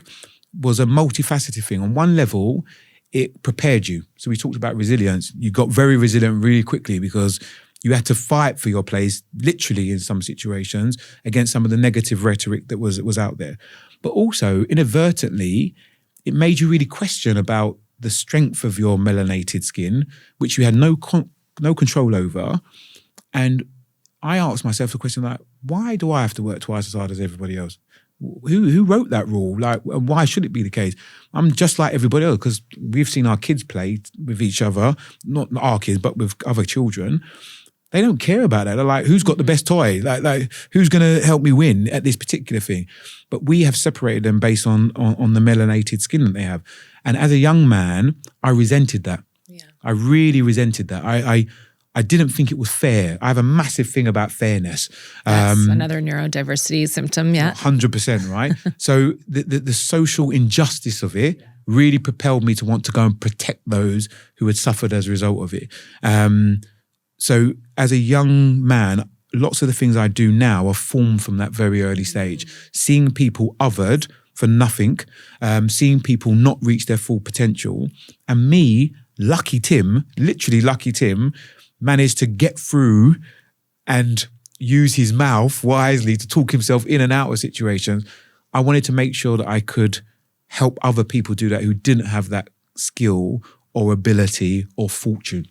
was a multifaceted thing. On one level, it prepared you. So we talked about resilience. You got very resilient really quickly because you had to fight for your place, literally in some situations, against some of the negative rhetoric that was out there. But also, inadvertently, it made you really question about the strength of your melanated skin, which you had no control over. And I asked myself the question like, why do I have to work twice as hard as everybody else? Who wrote that rule? Like, why should it be the case? I'm just like everybody else, because we've seen our kids play with each other, not our kids, but with other children. They don't care about that. They're like, who's got the best toy? Like who's going to help me win at this particular thing? But we have separated them based on the melanated skin that they have. And as a young man, I resented that. Yeah. I really resented that. I didn't think it was fair. I have a massive thing about fairness. That's another neurodiversity symptom, yeah. 100%, right? So the social injustice of it really propelled me to want to go and protect those who had suffered as a result of it. So as a young man, lots of the things I do now are formed from that very early stage. Seeing people othered for nothing, seeing people not reach their full potential. And me, lucky Tim, literally lucky Tim, managed to get through and use his mouth wisely to talk himself in and out of situations. I wanted to make sure that I could help other people do that who didn't have that skill or ability or fortune.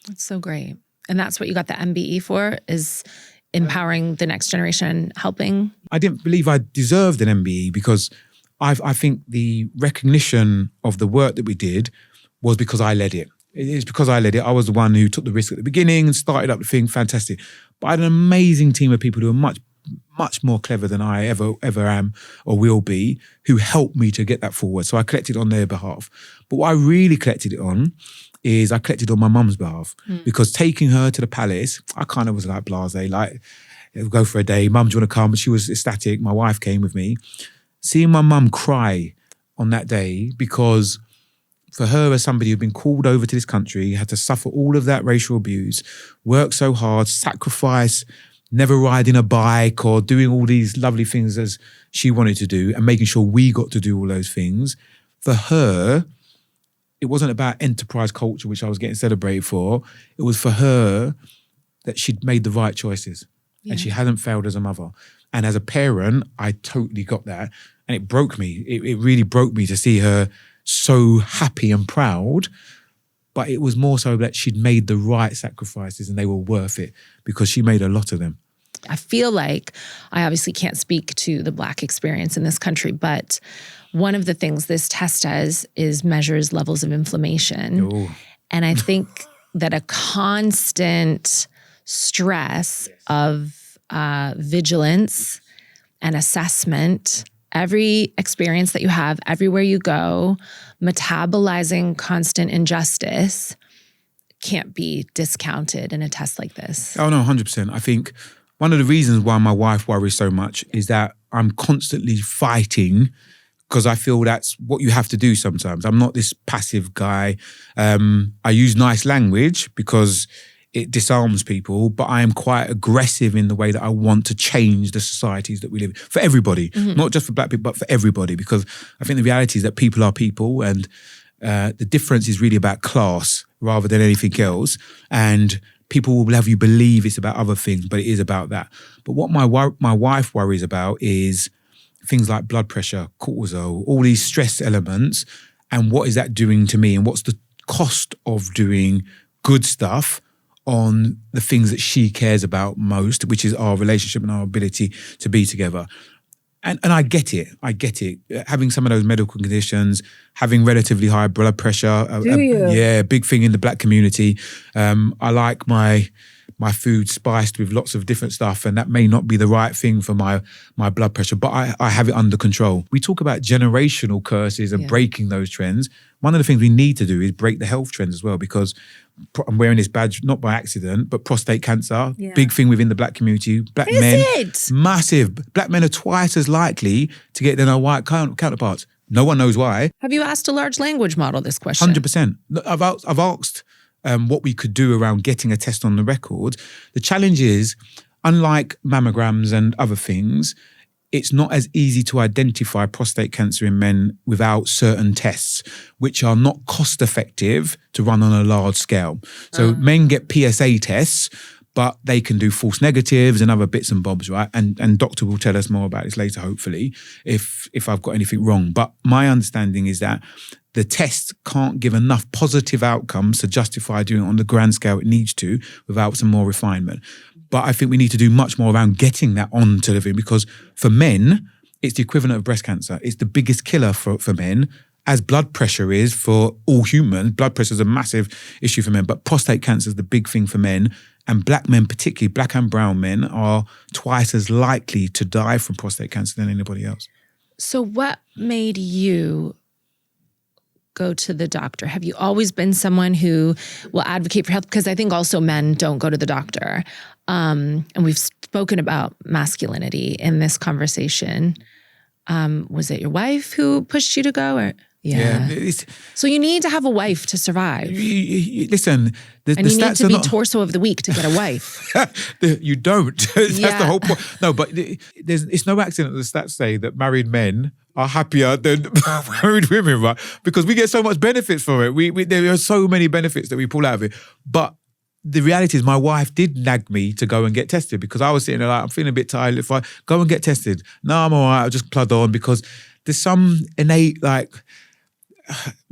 That's so great. And that's what you got the MBE for, is empowering the next generation, helping? I didn't believe I deserved an MBE because I think the recognition of the work that we did was because I led it. It's because I led it. I was the one who took the risk at the beginning and started up the thing. Fantastic. But I had an amazing team of people who are much more clever than I ever am or will be, who helped me to get that forward. So I collected on their behalf. But what I really collected it on is I collected on my mum's behalf, because taking her to the palace, I kind of was like blasé, like, go for a day. Mum, do you want to come? She was ecstatic. My wife came with me. Seeing my mum cry on that day, because for her, as somebody who'd been called over to this country, had to suffer all of that racial abuse, work so hard, sacrifice, never riding a bike or doing all these lovely things as she wanted to do and making sure we got to do all those things. For her, it wasn't about enterprise culture, which I was getting celebrated for. It was for her that she'd made the right choices and she hadn't failed as a mother. And as a parent, I totally got that. And it broke me. It really broke me to see her so happy and proud. But it was more so that she'd made the right sacrifices and they were worth it, because she made a lot of them. I feel like I obviously can't speak to the Black experience in this country, but one of the things this test does is measures levels of inflammation. Ooh. And I think that a constant stress of vigilance and assessment, every experience that you have, everywhere you go, metabolizing constant injustice can't be discounted in a test like this. Oh, no, 100%. I think one of the reasons why my wife worries so much is that I'm constantly fighting because I feel that's what you have to do sometimes. I'm not this passive guy. I use nice language because it disarms people, but I am quite aggressive in the way that I want to change the societies that we live in. For everybody, not just for black people, but for everybody, because I think the reality is that people are people, and the difference is really about class rather than anything else. And people will have you believe it's about other things, but it is about that. But what my wife worries about is things like blood pressure, cortisol, all these stress elements, and what is that doing to me, and what's the cost of doing good stuff on the things that she cares about most, which is our relationship and our ability to be together. And I get it. Having some of those medical conditions, having relatively high blood pressure. Do you? Yeah, big thing in the black community. I like my food spiced with lots of different stuff, and that may not be the right thing for my blood pressure, but I have it under control. We talk about generational curses and breaking those trends. One of the things we need to do is break the health trends as well, because I'm wearing this badge not by accident, but prostate cancer, big thing within the black community. Black men, massive. Black men are twice as likely to get than our white counterparts. No one knows why. Have you asked a large language model this question? 100%. I've asked what we could do around getting a test on the record. The challenge is, unlike mammograms and other things, it's not as easy to identify prostate cancer in men without certain tests, which are not cost effective to run on a large scale. So men get PSA tests, but they can do false negatives and other bits and bobs, right? And doctor will tell us more about this later, hopefully, if I've got anything wrong. But my understanding is that the test can't give enough positive outcomes to justify doing it on the grand scale it needs to without some more refinement. But I think we need to do much more around getting that onto the thing, because for men, it's the equivalent of breast cancer. It's the biggest killer for men, as blood pressure is for all humans. Blood pressure is a massive issue for men, but prostate cancer is the big thing for men. And black men, particularly black and brown men, are twice as likely to die from prostate cancer than anybody else. So what made you go to the doctor? Have you always been someone who will advocate for health? Because I think also men don't go to the doctor. And we've spoken about masculinity in this conversation. Was it your wife who pushed you to go? Or so you need to have a wife to survive. Listen, and you need to be torso of the week to get a wife. You don't. That's the whole point. No, but it's no accident that the stats say that married men are happier than married women, right? Because we get so much benefits from it. There are so many benefits that we pull out of it. But the reality is my wife did nag me to go and get tested, because I was sitting there like, I'm feeling a bit tired. If I go and get tested, no, I'm all right, I'll just plod on, because there's some innate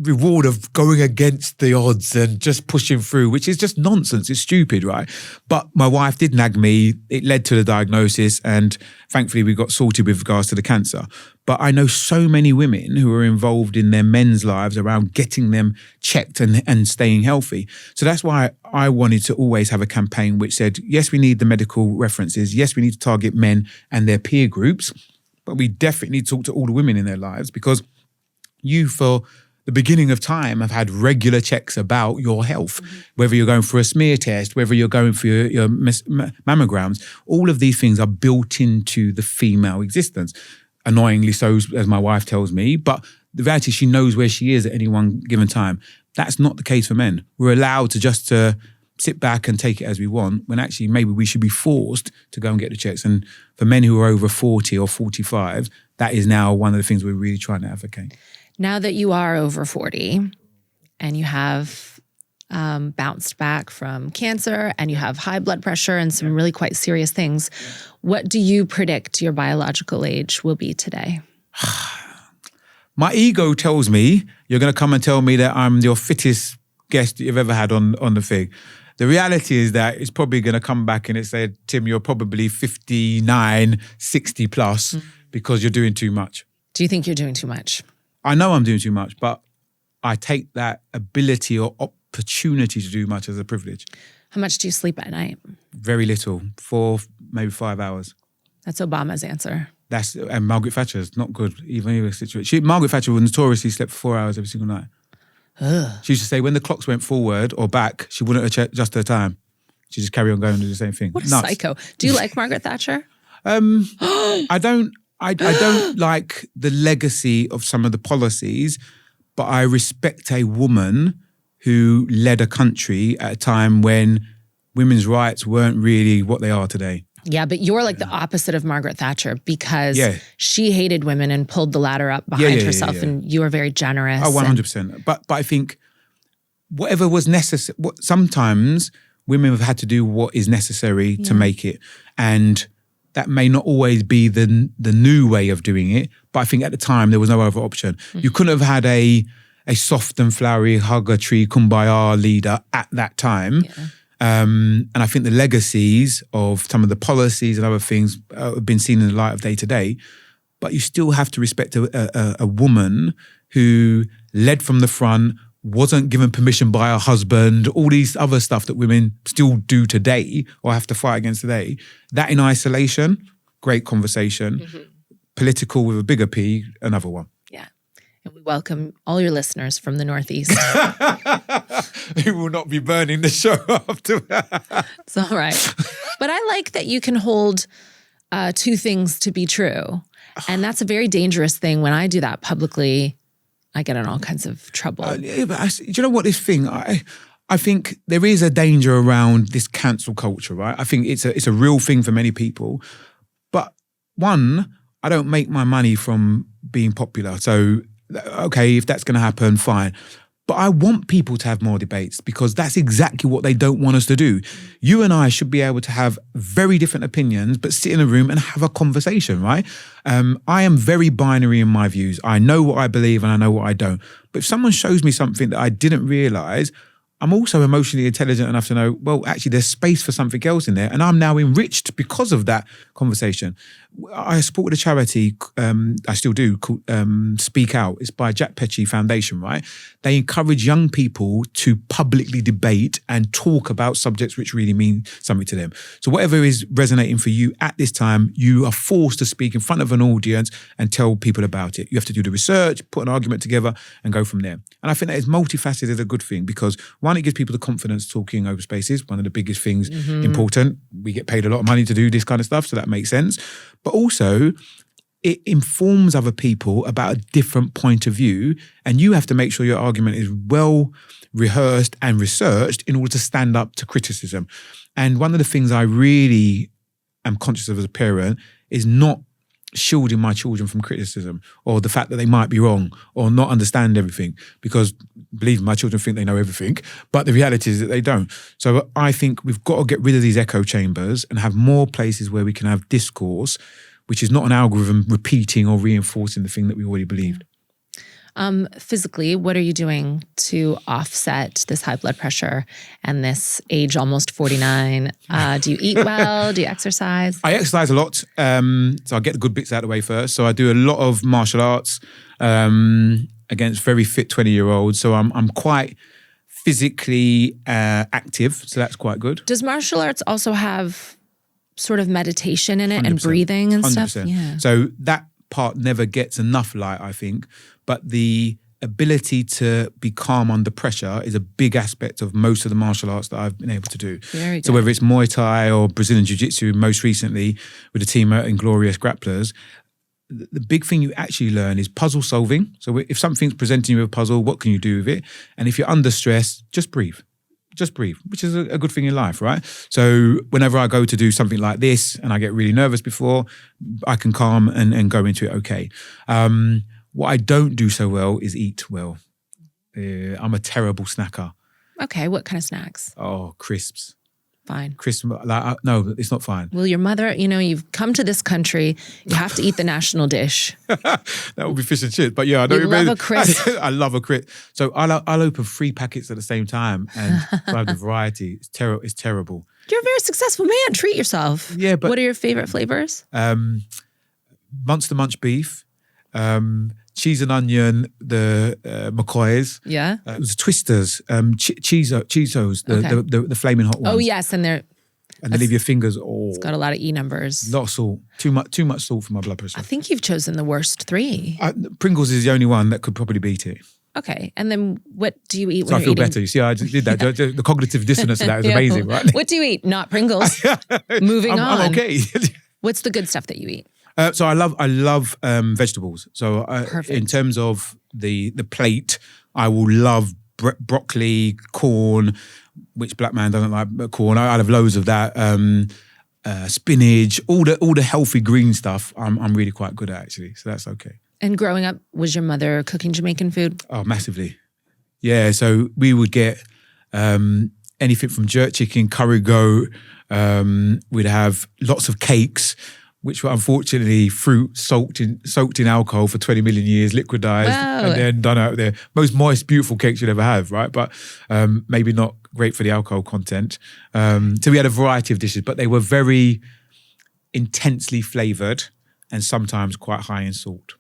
reward of going against the odds and just pushing through, which is just nonsense. It's stupid, right? But my wife did nag me. It led to the diagnosis, and thankfully we got sorted with regards to the cancer. But I know so many women who are involved in their men's lives around getting them checked and staying healthy. So that's why I wanted to always have a campaign which said, yes, we need the medical references. Yes, we need to target men and their peer groups, but we definitely need to talk to all the women in their lives, because you, for the beginning of time, have had regular checks about your health, whether you're going for a smear test, whether you're going for your mammograms. All of these things are built into the female existence. Annoyingly so, as my wife tells me, but the reality is she knows where she is at any one given time. That's not the case for men. We're allowed to just sit back and take it as we want, when actually maybe we should be forced to go and get the checks. And for men who are over 40 or 45, that is now one of the things we're really trying to advocate. Now that you are over 40 and you have bounced back from cancer and you have high blood pressure and some really quite serious things, what do you predict your biological age will be today? My ego tells me you're going to come and tell me that I'm your fittest guest that you've ever had on the thing. The reality is that it's probably going to come back and it said, Tim, you're probably 59, 60 plus because you're doing too much. Do you think you're doing too much? I know I'm doing too much, but I take that ability or opportunity to do much as a privilege. How much do you sleep at night? Very little, 4, maybe 5 hours. That's Obama's answer. And Margaret Thatcher's not good, even in a situation. Margaret Thatcher notoriously slept for 4 hours every single night. Ugh. She used to say when the clocks went forward or back, she wouldn't adjust her time. She'd just carry on going and do the same thing. What a psycho. Do you like Margaret Thatcher? I don't I don't like the legacy of some of the policies, but I respect a woman who led a country at a time when women's rights weren't really what they are today. Yeah, but you're like the opposite of Margaret Thatcher because she hated women and pulled the ladder up behind herself, and you were very generous. Oh, 100%. But I think whatever was necessary, sometimes women have had to do what is necessary to make it. And that may not always be the new way of doing it, but I think at the time there was no other option. You couldn't have had a soft and flowery hug a tree kumbaya leader at that time. Yeah. And I think the legacies of some of the policies and other things have been seen in the light of day to day. But you still have to respect a woman who led from the front, wasn't given permission by her husband, all these other stuff that women still do today or have to fight against today. That in isolation, great conversation. Political with a bigger P, another one. Yeah. And we welcome all your listeners from the Northeast. Who will not be burning the show after that. It's all right. But I like that you can hold two things to be true. And that's a very dangerous thing. When I do that publicly, I get in all kinds of trouble. But do you know what this thing? I think there is a danger around this cancel culture, right? I think it's a real thing for many people. But one, I don't make my money from being popular. So, okay, if that's going to happen, fine. But I want people to have more debates because that's exactly what they don't want us to do. You and I should be able to have very different opinions, but sit in a room and have a conversation, right? I am very binary in my views. I know what I believe and I know what I don't. But if someone shows me something that I didn't realize, I'm also emotionally intelligent enough to know, well, actually there's space for something else in there. And I'm now enriched because of that conversation. I supported a charity, I still do, called Speak Out. It's by Jack Petchey Foundation, right? They encourage young people to publicly debate and talk about subjects which really mean something to them. So whatever is resonating for you at this time, you are forced to speak in front of an audience and tell people about it. You have to do the research, put an argument together and go from there. And I think that is multifaceted a good thing because one, it gives people the confidence talking over spaces. One of the biggest things important. We get paid a lot of money to do this kind of stuff, so that makes sense. But also, it informs other people about a different point of view, and you have to make sure your argument is well rehearsed and researched in order to stand up to criticism. And one of the things I really am conscious of as a parent is not shielding my children from criticism or the fact that they might be wrong or not understand everything, because believe me, my children think they know everything, but the reality is that they don't. So I think we've got to get rid of these echo chambers and have more places where we can have discourse, which is not an algorithm repeating or reinforcing the thing that we already believed. Physically, what are you doing to offset this high blood pressure and this age almost 49? Do you eat well? Do you exercise? I exercise a lot. So I get the good bits out of the way first. So I do a lot of martial arts against very fit 20-year-olds. So I'm quite physically active. So that's quite good. Does martial arts also have sort of meditation in it and breathing and 100%. stuff? Yeah. So that part never gets enough light, I think. But the ability to be calm under pressure is a big aspect of most of the martial arts that I've been able to do. Very good. So whether it's Muay Thai or Brazilian Jiu-Jitsu, most recently with the team at Inglorious Grapplers, the big thing you actually learn is puzzle solving. So if something's presenting you with a puzzle, what can you do with it? And if you're under stress, just breathe. Just breathe, which is a good thing in life, right? So whenever I go to do something like this and I get really nervous before, I can calm and go into it okay. What I don't do so well is eat well. I'm a terrible snacker. Okay, what kind of snacks? Oh, crisps. Fine. Crisps, no, it's not fine. Well, your mother, you've come to this country, you have to eat the national dish. That would be fish and chips. But yeah, I know you love a crisp. I love a crisp. So I'll open 3 packets at the same time and so I have the variety. It's terrible. You're a very successful man. Treat yourself. Yeah, but what are your favorite flavors? Monster Munch beef, cheese and onion, the McCoys. Yeah. It was Twisters, Cheetos, the flaming hot ones. Oh yes, and they leave your fingers. Oh, it's got a lot of E numbers. A lot of salt. Too much salt for my blood pressure. I think you've chosen the worst 3. Pringles is the only one that could probably beat it. Okay, and then what do you eat when so you're I feel eating? better. You see, I just did that. The cognitive dissonance of that is amazing, right? What do you eat? Not Pringles. Moving on. I'm okay. What's the good stuff that you eat? So I love vegetables. So Perfect. in terms of the plate, I will love broccoli, corn, which black man doesn't like corn. I have loads of that. Spinach, all the healthy green stuff. I'm really quite good at, actually. So that's okay. And growing up, was your mother cooking Jamaican food? Oh, massively. Yeah. So we would get anything from jerk chicken, curry goat. We'd have lots of cakes, which were unfortunately fruit soaked in alcohol for 20 million years, liquidized, Wow. and then done out there. Most moist, beautiful cakes you'd ever have, right? But maybe not great for the alcohol content. So we had a variety of dishes, but they were very intensely flavored and sometimes quite high in salt.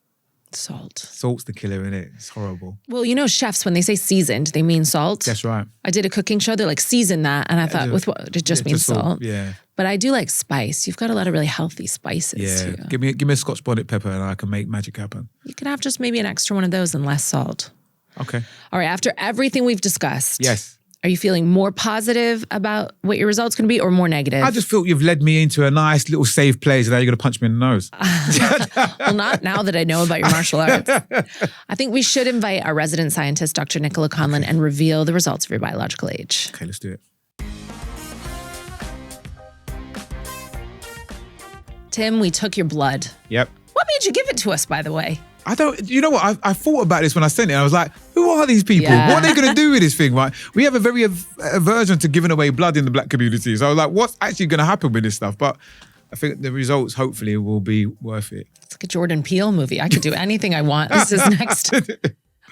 Salt. Salt's the killer, isn't it? It's horrible. Well, you know, chefs, when they say seasoned, they mean salt. That's right. I did a cooking show. They're like, season that. And I thought, with what? It just means salt. Yeah. But I do like spice. You've got a lot of really healthy spices Yeah. too. Give me a Scotch bonnet pepper and I can make magic happen. You can have just maybe an extra one of those and less salt. Okay. All right. After everything we've discussed. Yes. Are you feeling more positive about what your result's going to be or more negative? I just feel you've led me into a nice little safe place and now you're going to punch me in the nose. Well, not now that I know about your martial arts. I think we should invite our resident scientist, Dr. Nicola Conlon, and reveal the results of your biological age. Okay, let's do it. Tim, we took your blood. Yep. What made you give it to us, by the way? You know what? I thought about this when I sent it. I was like, who are these people? Yeah. What are they going to do with this thing, right? We have a very aversion to giving away blood in the black community. So I was like, what's actually going to happen with this stuff? But I think the results hopefully will be worth it. It's like a Jordan Peele movie. I could do anything I want. This is next.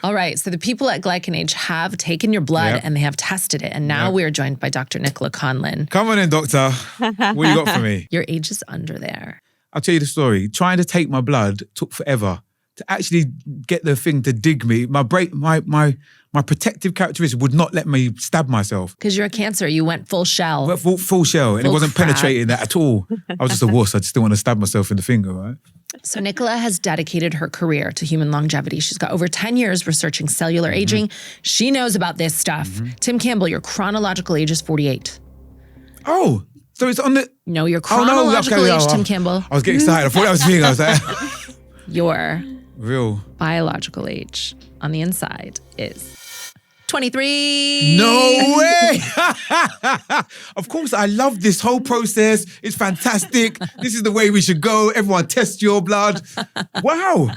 All right. So the people at Glycan Age have taken your blood and they have tested it. And now we are joined by Dr. Nicola Conlon. Come on in, doctor. What you got for me? Your age is under there. I'll tell you the story. Trying to take my blood took forever. To actually get the thing to dig me, my protective characteristic would not let me stab myself. Because you're a Cancer, you went full shell. But full shell, and it wasn't crap. penetrating that at all. I was just a wuss. I just didn't want to stab myself in the finger, right? So Nicola has dedicated her career to human longevity. She's got over 10 years researching cellular aging. She knows about this stuff. Tim Campbell, your chronological age is 48. Oh, so it's on the... No, your chronological age, Tim Campbell. I was getting excited. I thought that was me. I was like... Your real biological age on the inside is 23. No way! Of course, I love this whole process. It's fantastic. This is the way we should go. Everyone test your blood. Wow.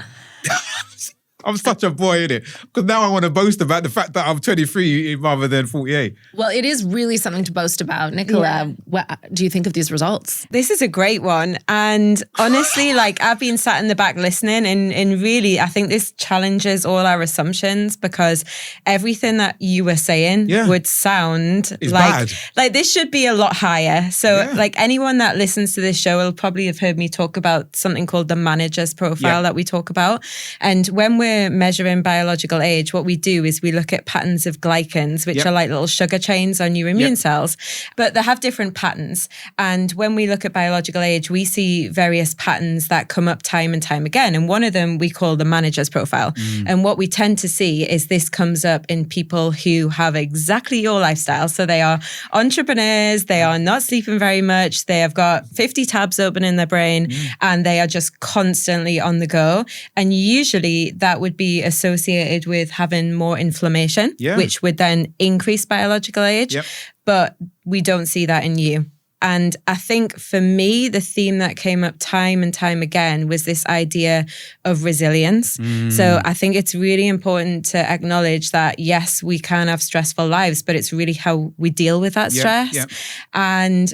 I'm such a boy, innit? Because now I want to boast about the fact that I'm 23 rather than 48. Well, it is really something to boast about. Nicola, what do you think of these results? This is a great one. And honestly, like I've been sat in the back listening and really, I think this challenges all our assumptions because everything that you were saying would sound like this should be a lot higher. So like anyone that listens to this show will probably have heard me talk about something called the manager's profile that we talk about. And when we're measuring biological age, what we do is we look at patterns of glycans, which are like little sugar chains on your immune cells, but they have different patterns. And when we look at biological age, we see various patterns that come up time and time again. And one of them we call the manager's profile. And what we tend to see is this comes up in people who have exactly your lifestyle. So they are entrepreneurs, they are not sleeping very much, they have got 50 tabs open in their brain, and they are just constantly on the go. And usually that would be associated with having more inflammation, which would then increase biological age. But we don't see that in you. And I think for me, the theme that came up time and time again was this idea of resilience. So I think it's really important to acknowledge that, yes, we can have stressful lives, but it's really how we deal with that stress. And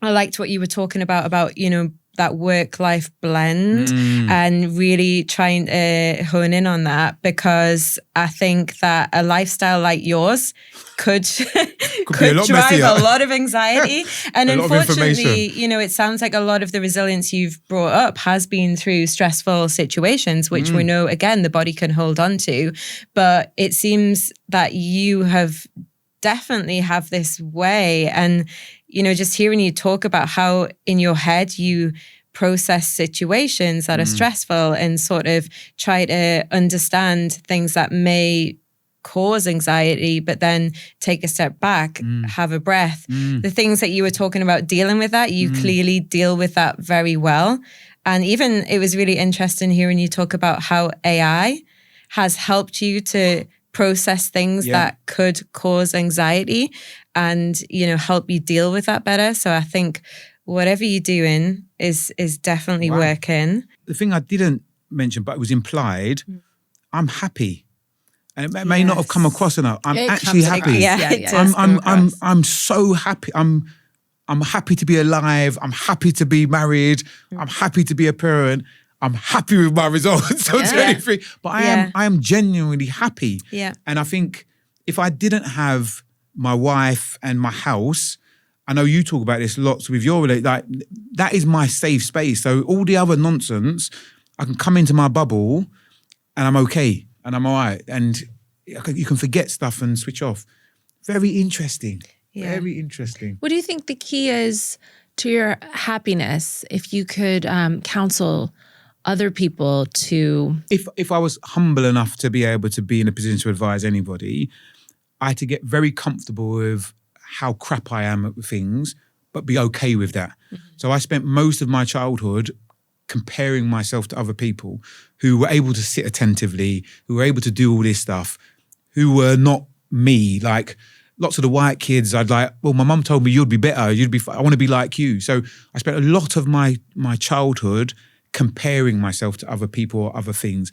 I liked what you were talking about, you know, that work-life blend and really trying to hone in on that, because I think that a lifestyle like yours could drive a lot of anxiety. And unfortunately, you know, it sounds like a lot of the resilience you've brought up has been through stressful situations, which we know, again, the body can hold on to. But it seems that you have definitely have this way. And, you know, just hearing you talk about how in your head you process situations that are stressful and sort of try to understand things that may cause anxiety, but then take a step back, have a breath. The things that you were talking about dealing with that, you clearly deal with that very well. And even it was really interesting hearing you talk about how AI has helped you to process things that could cause anxiety and, you know, help you deal with that better. So I think whatever you're doing is definitely working. The thing I didn't mention, but it was implied, I'm happy. And it may not have come across enough. I'm actually happy. I'm so happy. I'm happy to be alive. I'm happy to be married. I'm happy to be a parent. I'm happy with my results. So 23. But I am genuinely happy. Yeah. And I think if I didn't have my wife and my house, I know you talk about this lots with your relationship, like that is my safe space. So all the other nonsense, I can come into my bubble and I'm okay and I'm all right. And you can forget stuff and switch off. Very interesting. Yeah. Very interesting. What do you think the key is to your happiness if you could counsel other people to... If I was humble enough to be able to be in a position to advise anybody, I had to get very comfortable with how crap I am at things, but be okay with that. So I spent most of my childhood comparing myself to other people who were able to sit attentively, who were able to do all this stuff, who were not me. Like lots of the white kids, I'd like, well, my mum told me you'd be better. I want to be like you. So I spent a lot of my childhood comparing myself to other people or other things.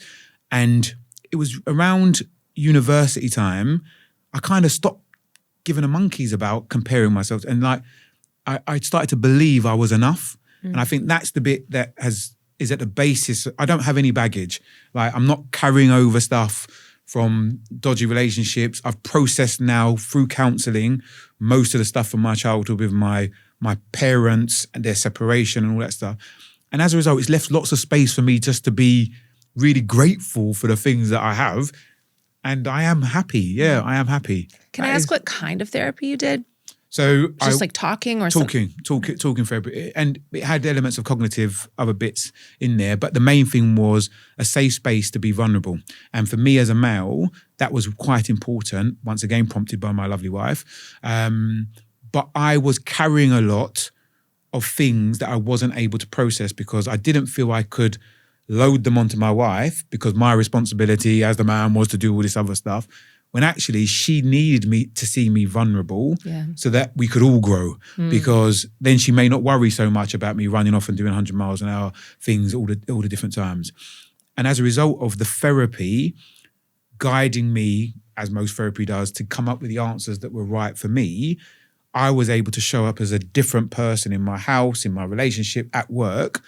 And it was around university time, I kind of stopped giving a monkeys about comparing myself. And like, I started to believe I was enough. And I think that's the bit that is at the basis. I don't have any baggage. Like I'm not carrying over stuff from dodgy relationships. I've processed now through counselling most of the stuff from my childhood with my parents and their separation and all that stuff. And as a result, it's left lots of space for me just to be really grateful for the things that I have. And I am happy. Yeah, I am happy. Can I ask what kind of therapy you did? So just like talking or talking therapy. And it had elements of cognitive other bits in there. But the main thing was a safe space to be vulnerable. And for me as a male, that was quite important. Once again, prompted by my lovely wife. But I was carrying a lot of things that I wasn't able to process because I didn't feel I could load them onto my wife because my responsibility as the man was to do all this other stuff, when actually she needed me to see me vulnerable so that we could all grow because then she may not worry so much about me running off and doing 100 miles an hour things all the different times. And as a result of the therapy guiding me, as most therapy does, to come up with the answers that were right for me, I was able to show up as a different person in my house, in my relationship, at work.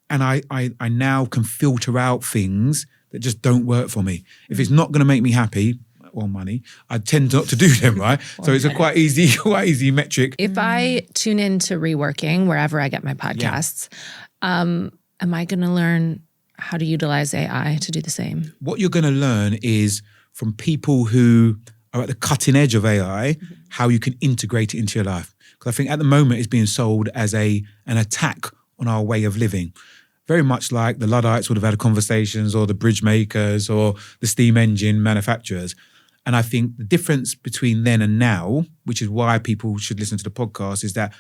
And I now can filter out things that just don't work for me. If it's not going to make me happy or money, I tend not to do them, right? So it's a quite easy metric. If I tune into reWORKING, wherever I get my podcasts, am I going to learn how to utilize AI to do the same? What you're going to learn is from people who are at the cutting edge of AI, how you can integrate it into your life. Because I think at the moment it's being sold as an attack on our way of living. Very much like the Luddites would have had conversations or the bridge makers or the steam engine manufacturers. And I think the difference between then and now, which is why people should listen to the podcast, is that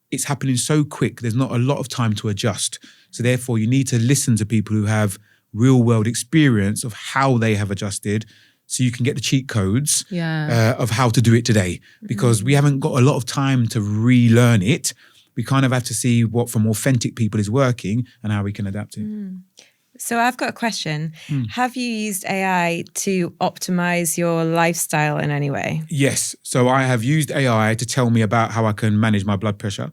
it's happening so quick. There's not a lot of time to adjust. So therefore you need to listen to people who have real world experience of how they have adjusted so you can get the cheat codes of how to do it today. Because we haven't got a lot of time to relearn it. We kind of have to see what from authentic people is working and how we can adapt it. So I've got a question. Have you used AI to optimize your lifestyle in any way? Yes. So I have used AI to tell me about how I can manage my blood pressure.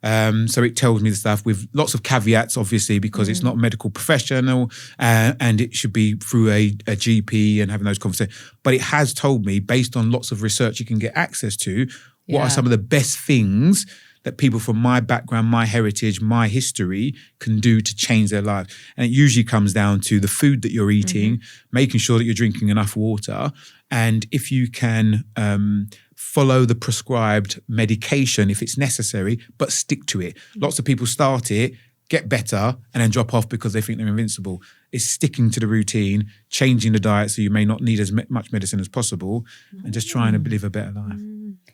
So it tells me the stuff with lots of caveats, obviously, because it's not a medical professional and it should be through a GP and having those conversations. But it has told me, based on lots of research you can get access to, what are some of the best things that people from my background, my heritage, my history can do to change their life. And it usually comes down to the food that you're eating, making sure that you're drinking enough water. And if you can follow the prescribed medication if it's necessary, but stick to it. Lots of people start it, get better and then drop off because they think they're invincible. It's sticking to the routine, changing the diet so you may not need as much medicine as possible, and just trying to live a better life.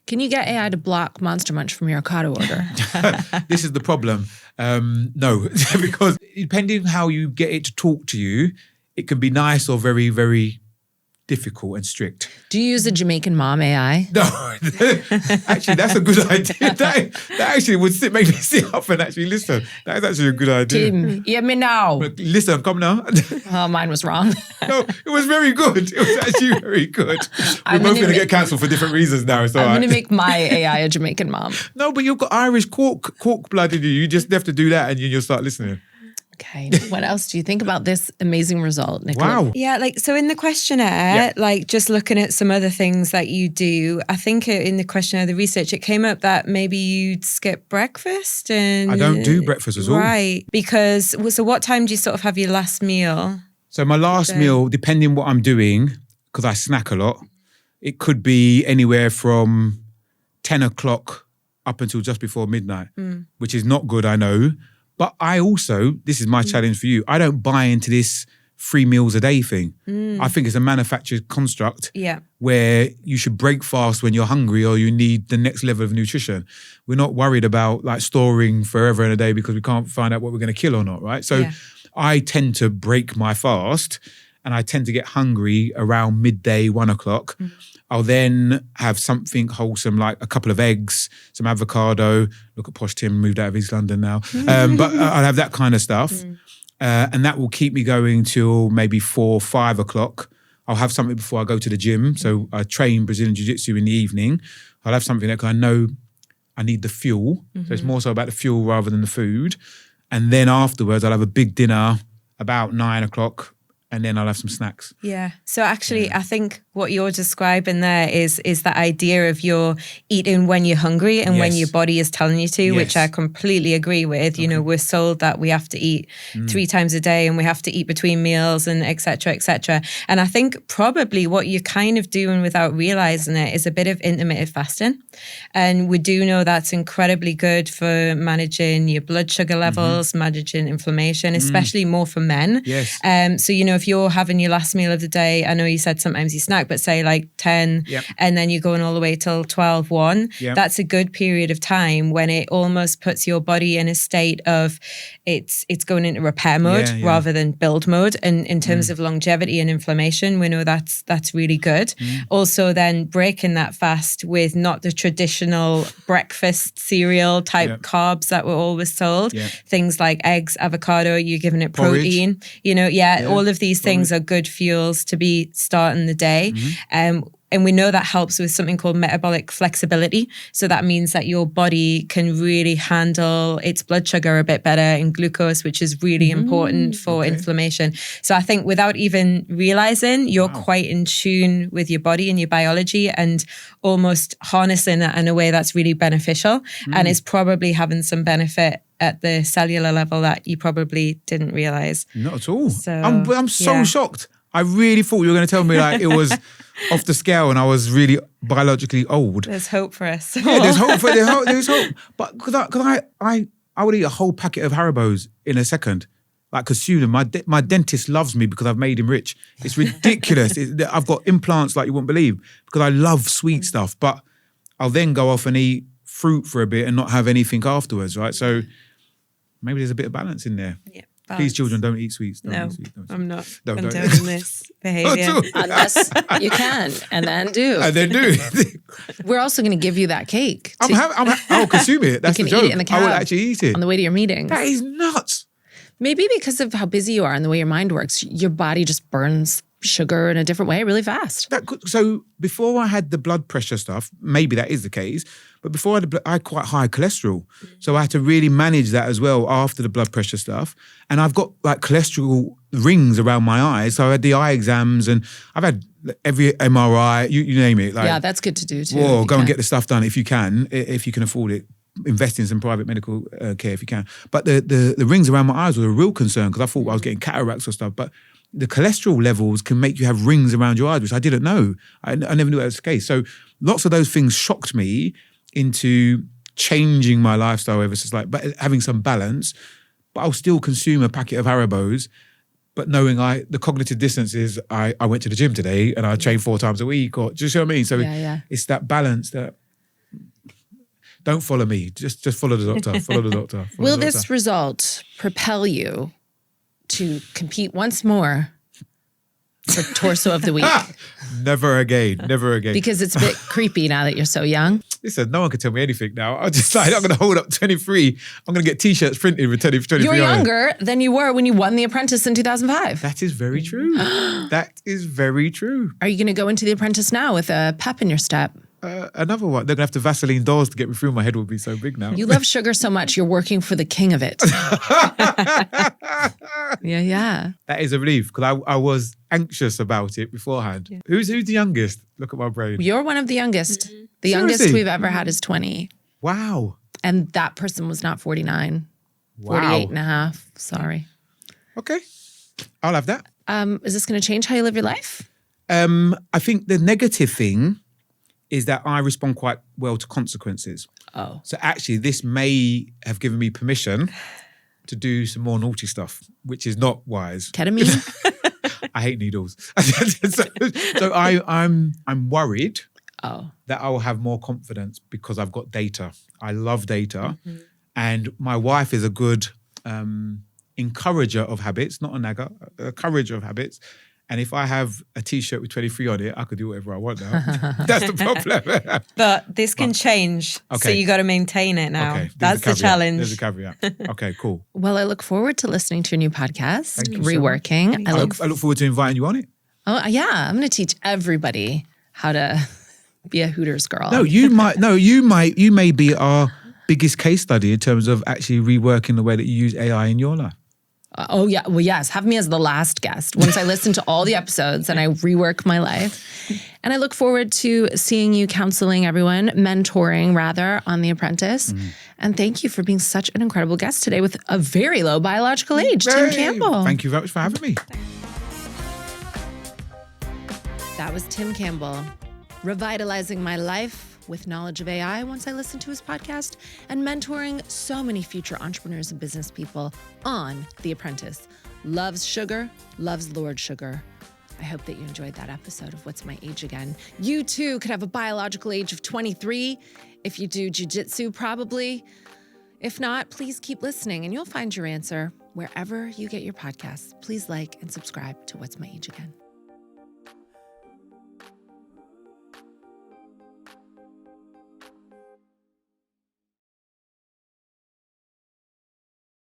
Can you get AI to block Monster Munch from your Ocado order? This is the problem. No, because depending how you get it to talk to you, it can be nice or very, very difficult and strict. Do you use a Jamaican mom AI? No, actually, that's a good idea. That actually would make me sit up and actually listen. That is actually a good idea. Tim, hear me now. Listen, come now. Oh, mine was wrong. No, it was very good. It was actually very good. We're both going to get cancelled for different reasons now. So I'm going to make my AI a Jamaican mom. No, but you've got Irish cork blood in you. You just have to do that and you'll start listening. Okay. What else do you think about this amazing result, Nicola? Wow. Yeah, like, so in the questionnaire, like just looking at some other things that you do, I think in the questionnaire, the research, it came up that maybe you'd skip breakfast. And I don't do breakfast at all. Right. Because, so what time do you sort of have your last meal? So my last meal, depending what I'm doing, because I snack a lot, it could be anywhere from 10 o'clock up until just before midnight, which is not good, I know. But I also, this is my challenge for you, I don't buy into this 3 meals a day thing. I think it's a manufactured construct where you should break fast when you're hungry or you need the next level of nutrition. We're not worried about like storing forever in a day because we can't find out what we're going to kill or not, right? So I tend to break my fast and I tend to get hungry around midday, 1 o'clock. I'll then have something wholesome like a couple of eggs, some avocado. Look at Posh Tim, moved out of East London now. But I'll have that kind of stuff. And that will keep me going till maybe 4, 5 o'clock. I'll have something before I go to the gym. So I train Brazilian Jiu-Jitsu in the evening. I'll have something that I know I need the fuel. So it's more so about the fuel rather than the food. And then afterwards, I'll have a big dinner about 9 o'clock. And then I'll have some snacks. Yeah. So actually, I think what you're describing there is that idea of you're eating when you're hungry and when your body is telling you to, which I completely agree with. You know, we're sold that we have to eat 3 times a day and we have to eat between meals and et cetera, et cetera. And I think probably what you're kind of doing without realizing it is a bit of intermittent fasting. And we do know that's incredibly good for managing your blood sugar levels, managing inflammation, especially more for men. Yes. So, you know, if you're having your last meal of the day, I know you said sometimes you snack, but say like 10 and then you're going all the way till 12, 1, that's a good period of time when it almost puts your body in a state of it's going into repair mode rather than build mode. And in terms of longevity and inflammation, we know that's really good. Also then breaking that fast with not the traditional breakfast cereal type carbs that we're always told. Things like eggs, avocado, you're giving it protein. Porridge. You know, all of these things are good fuels to be starting the day. And we know that helps with something called metabolic flexibility. So that means that your body can really handle its blood sugar a bit better and glucose, which is really important for inflammation. So I think without even realizing, you're quite in tune with your body and your biology and almost harnessing that in a way that's really beneficial. And it's probably having some benefit at the cellular level that you probably didn't realize. Not at all. So, I'm so shocked. I really thought you were going to tell me like it was off the scale and I was really biologically old. There's hope for us. Yeah, there's hope. There's hope. But because I would eat a whole packet of Haribos in a second. Like consume them. My dentist loves me because I've made him rich. It's ridiculous. I've got implants like you wouldn't believe because I love sweet stuff. But I'll then go off and eat fruit for a bit and not have anything afterwards, right? So maybe there's a bit of balance in there. Yeah. Please, children, don't eat sweets. No, I'm not don't. condoning this behaviour. Unless you can, and then do. And then do. We're also going to give you that cake. I'll consume it. That's the joke. Eat it in the cab I will actually eat it. on the way to your meetings. That is nuts. Maybe because of how busy you are and the way your mind works, your body just burns sugar in a different way really fast. So before I had the blood pressure stuff, maybe that is the case, but before I had quite high cholesterol. So I had to really manage that as well after the blood pressure stuff. And I've got like cholesterol rings around my eyes. So I had the eye exams and I've had every MRI, you name it. Like, yeah, that's good to do too. Or go and get the stuff done if you can afford it. Invest in some private medical care if you can. But the rings around my eyes were a real concern because I thought I was getting cataracts or stuff. But the cholesterol levels can make you have rings around your eyes, which I didn't know. I never knew that was the case. So lots of those things shocked me into changing my lifestyle ever since, but having some balance. but I'll still consume a packet of Haribos. But knowing the cognitive dissonance is I went to the gym today and I train 4 times a week, or do you see what I mean? So it's that balance that don't follow me. Just follow the doctor. Follow the doctor. Will this result propel you to compete once more for Torso of the Week? Never again. Never again. Because it's a bit creepy now that you're so young. Listen, no one can tell me anything now. I'm just like, I'm going to hold up 23. I'm going to get T-shirts printed with 23. You're younger than you were when you won The Apprentice in 2005. That is very true. That is very true. Are you going to go into The Apprentice now with a pep in your step? Another one. They're going to have to Vaseline dolls to get me through. My head will be so big now. You love sugar so much, you're working for the king of it. Yeah. That is a relief because I was anxious about it beforehand. Yeah. Who's the youngest? Look at my brain. You're one of the youngest. Mm-hmm. The Seriously? youngest we've ever had is 20. Wow. And that person was not 49. Wow. 48 and a half. Sorry. Okay. I'll have that. Is this going to change how you live your life? I think the negative thing is that I respond quite well to consequences. Oh. So actually, this may have given me permission to do some more naughty stuff, which is not wise. Ketamine? I hate needles. so I'm worried that I will have more confidence because I've got data. I love data. Mm-hmm. And my wife is a good encourager of habits, not a nagger, a encourager of habits. And if I have a T-shirt with 23 on it, I could do whatever I want now. That's the problem. But this can change. Okay. So you got to maintain it now. Okay. That's the challenge. There's a caveat. Okay, cool. Well, I look forward to listening to your new podcast, Thank you reWORKIng. I look forward to inviting you on it. Oh, yeah. I'm going to teach everybody how to be a Hooters girl. You may be our biggest case study in terms of actually reworking the way that you use AI in your life. Oh, yeah. Well, yes. Have me as the last guest once I listen to all the episodes and I rework my life. And I look forward to seeing you counseling everyone, mentoring rather, on The Apprentice. Mm. And thank you for being such an incredible guest today with a very low biological age, Tim Campbell. Thank you very much for having me. That was Tim Campbell, revitalizing my life with knowledge of AI once I listened to his podcast, and mentoring so many future entrepreneurs and business people on The Apprentice. Loves sugar, loves Lord Sugar. I hope that you enjoyed that episode of What's My Age Again. You too could have a biological age of 23 if you do jiu-jitsu, probably. If not, please keep listening and you'll find your answer wherever you get your podcasts. Please like and subscribe to What's My Age Again.